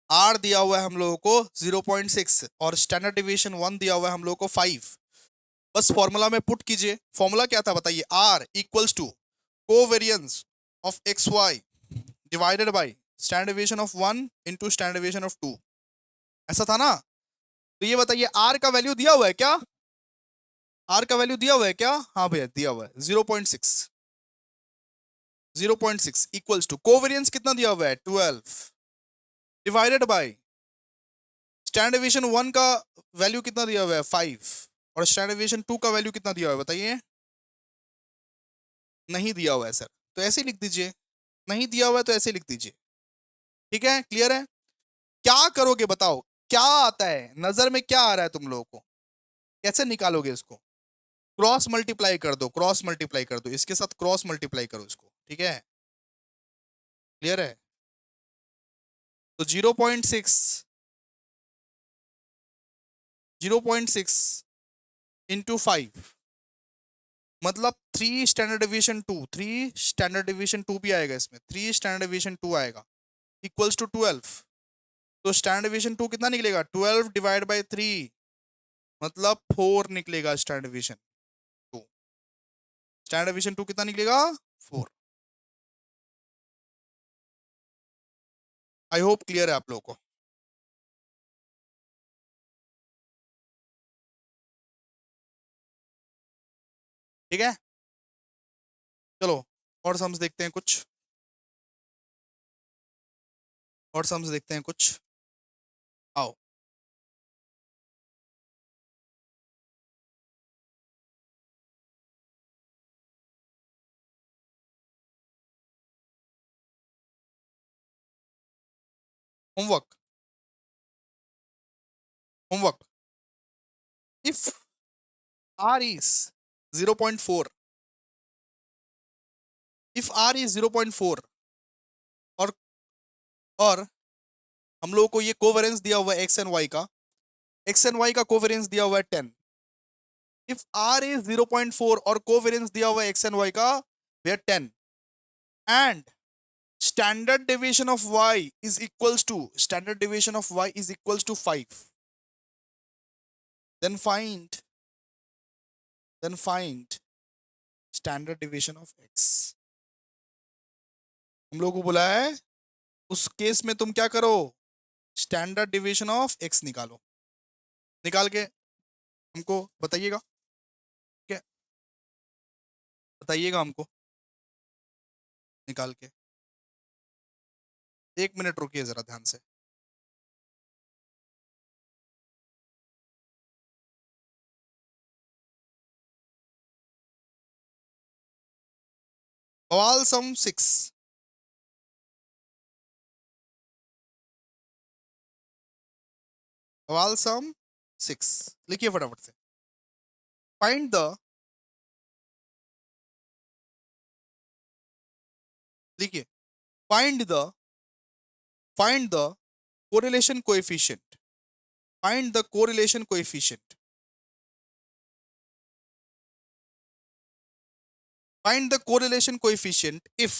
आर दिया हुआ है हम लोगों को 0.6, और स्टैंडर्ड डेविएशन 1 दिया हुआ है हम लोगों को 5। बस फॉर्मूला में पुट कीजिए। फॉर्मूला क्या था बताइए? R equals to covariance of x Y divided by standard deviation of 1 into standard deviation of 2, ऐसा था ना। तो ये बताइए आर का वैल्यू दिया हुआ है क्या? आर का वैल्यू दिया हुआ है क्या? हाँ भैया दिया हुआ है 0.6। 0.6 इक्वल्स टू कोवेरियंस कितना दिया हुआ है 12 डिवाइडेड बाई स्टैंडर्ड डेविएशन 1 का वैल्यू कितना दिया हुआ है 5, और स्टैंडर्ड डेविएशन 2 का वैल्यू कितना दिया हुआ है बताइए? नहीं दिया हुआ है सर, तो ऐसे ही लिख दीजिए। नहीं दिया हुआ है तो ऐसे लिख दीजिए, ठीक है। क्लियर है? क्या करोगे बताओ, क्या आता है नजर में, क्या आ रहा है तुम लोगों को? कैसे निकालोगे इसको? क्रॉस मल्टीप्लाई कर दो, क्रॉस मल्टीप्लाई कर दो, इसके साथ क्रॉस मल्टीप्लाई करो इसको, ठीक है। क्लियर है? तो 0.6 इंटू 5 मतलब 3 स्टैंडर्ड डिवीजन 2, 3 स्टैंडर्ड डिवीजन 2 भी आएगा इसमें, 3 स्टैंडर्ड डिवीजन 2 आएगा इक्वल्स टू 12। तो स्टैंडर्ड डिवीजन 2 कितना निकलेगा? 12 डिवाइड बाई 3, मतलब 4 निकलेगा स्टैंडर्ड डिवीजन 2। स्टैंडर्ड डिवीजन 2 कितना निकलेगा? 4। आई होप क्लियर है आप लोगों को। ठीक है, चलो और सम्स देखते हैं कुछ, और सम्स देखते हैं कुछ। आओ, homework, homework. If r is 0.4, if r is 0.4 और हम लोगों को ये कोवेरियंस दिया हुआ है एक्स एंड वाई का, एक्स एंड वाई का कोवेरियंस दिया हुआ है 10। इफ r is 0.4 और कोवेरियंस दिया हुआ है एक्स एंड वाई का वे are 10, and standard deviation of y is equals to, standard deviation of y is equals to 5, then find, then find standard deviation of x। हम लोग को बोला है उस केस में तुम क्या करो, स्टैंडर्ड डिवीजन ऑफ x निकालो, निकाल के हमको बताइएगा। ठीक है, बताइएगा हमको निकाल के। 1 मिनट रुकिए जरा ध्यान से। बवाल सम 6, बवाल सम 6 लिखिए फटाफट से। फाइंड द, लिखिए, find the, find the correlation coefficient, find the correlation coefficient, find the correlation coefficient if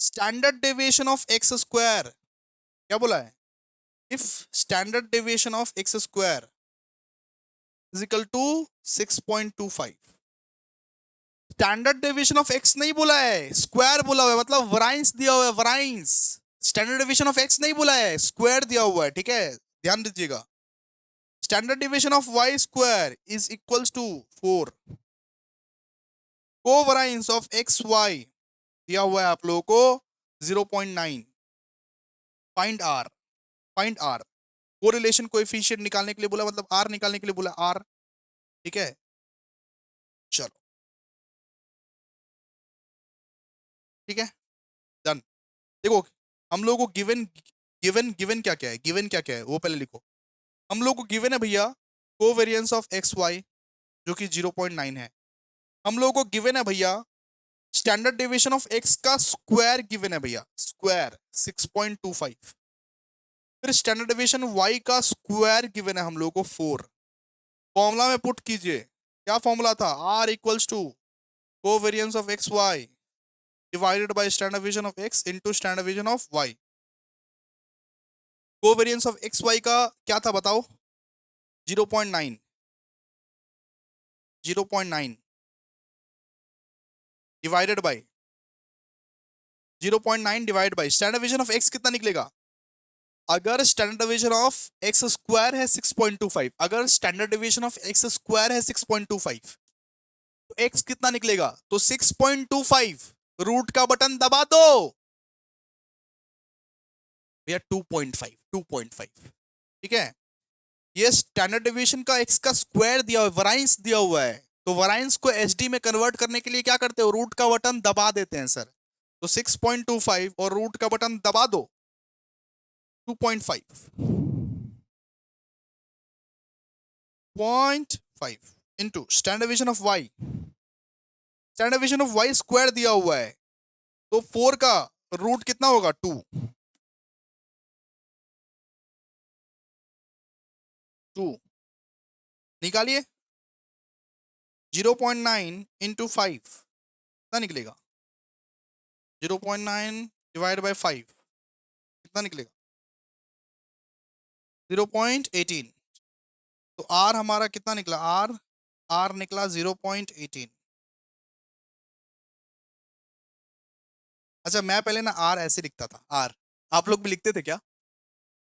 standard deviation of x square, क्या बोला है, if standard deviation of x square is equal to 6.25। Standard deviation of x नहीं बोला है, स्क्वायर बोला हुआ है, मतलब वराइंस दिया हुआ है, वराइंस। स्टैंडर्ड डेविएशन ऑफ x नहीं बोला है, स्क्वायर दिया हुआ है। ठीक है, ध्यान दीजिएगा। Standard deviation of y square is equals to 4। Covariance of x y दिया हुआ है आप लोगों को 0.9। Find r, find r, correlation coefficient निकालने के लिए बोला, मतलब आर निकालने के लिए बोला, आर। ठीक है, चलो ठीक है, डन। देखो हम लोगों को गिवन, गिवन गिवन क्या क्या है, गिवन क्या क्या है वो पहले लिखो। हम लोग को गिवन है भैया कोवेरिएंस ऑफ एक्स वाई जो कि 0.9 है। हम लोग को गिवन है भैया स्टैंडर्ड डेविएशन ऑफ एक्स का स्क्वायर गिवन है भैया, स्क्वायर 6.25। फिर स्टैंडर्ड डेविएशन वाई का स्क्वायर गिवन है हम लोग को 4। फॉर्मूला में पुट कीजिए, क्या फॉर्मूला था, r equals to covariance of x Y divided by standard deviation of x into standard deviation of y. Covariance of x y का क्या था बताओ, 0.9, 0.9 divided by 0.9 divide by standard deviation of x कितना निकलेगा, अगर standard deviation of x square है 6.25, अगर standard deviation of x square है 6.25 तो एक्स कितना निकलेगा, तो 6.25 रूट का बटन दबा दो भैया 2.5, 2.5। ठीक है, ये स्टैंडर्ड डेविएशन का एक्स का स्क्वायर दिया हुआ है, वराइंस दिया हुआ है, तो वराइंस को एचडी में कन्वर्ट करने के लिए क्या करते हो, रूट का बटन दबा देते हैं सर। तो 6.25 और रूट का बटन दबा दो 2.5, 0.5 into standard deviation of y, standard deviation of Y square दिया हुआ है, तो 4 का रूट कितना होगा, 2, 2 निकालिए 0.9 इंटू 5 कितना निकलेगा? 0.9 डिवाइड बाय 5 कितना निकलेगा? 0.18। तो आर हमारा कितना निकला? आर आर निकला 0.18। अच्छा, मैं पहले ना आर ऐसे लिखता था, आर। आप लोग भी लिखते थे क्या?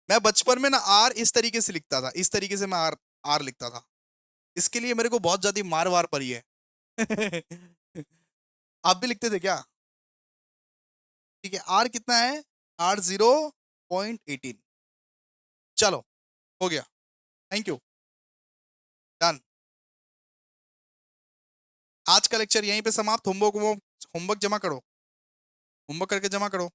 मैं बचपन में ना आर इस तरीके से लिखता था, इस तरीके से मैं आर आर लिखता था। इसके लिए मेरे को बहुत ज्यादा मार वार पड़ी है। आप भी लिखते थे क्या? ठीक है, आर कितना है? आर 0.18। चलो, हो गया। Thank you. डन। आज का लेक्चर यहीं पे समाप्त। होमवर्क होमवर्क जमा करो, होमवर्क करके जमा करो।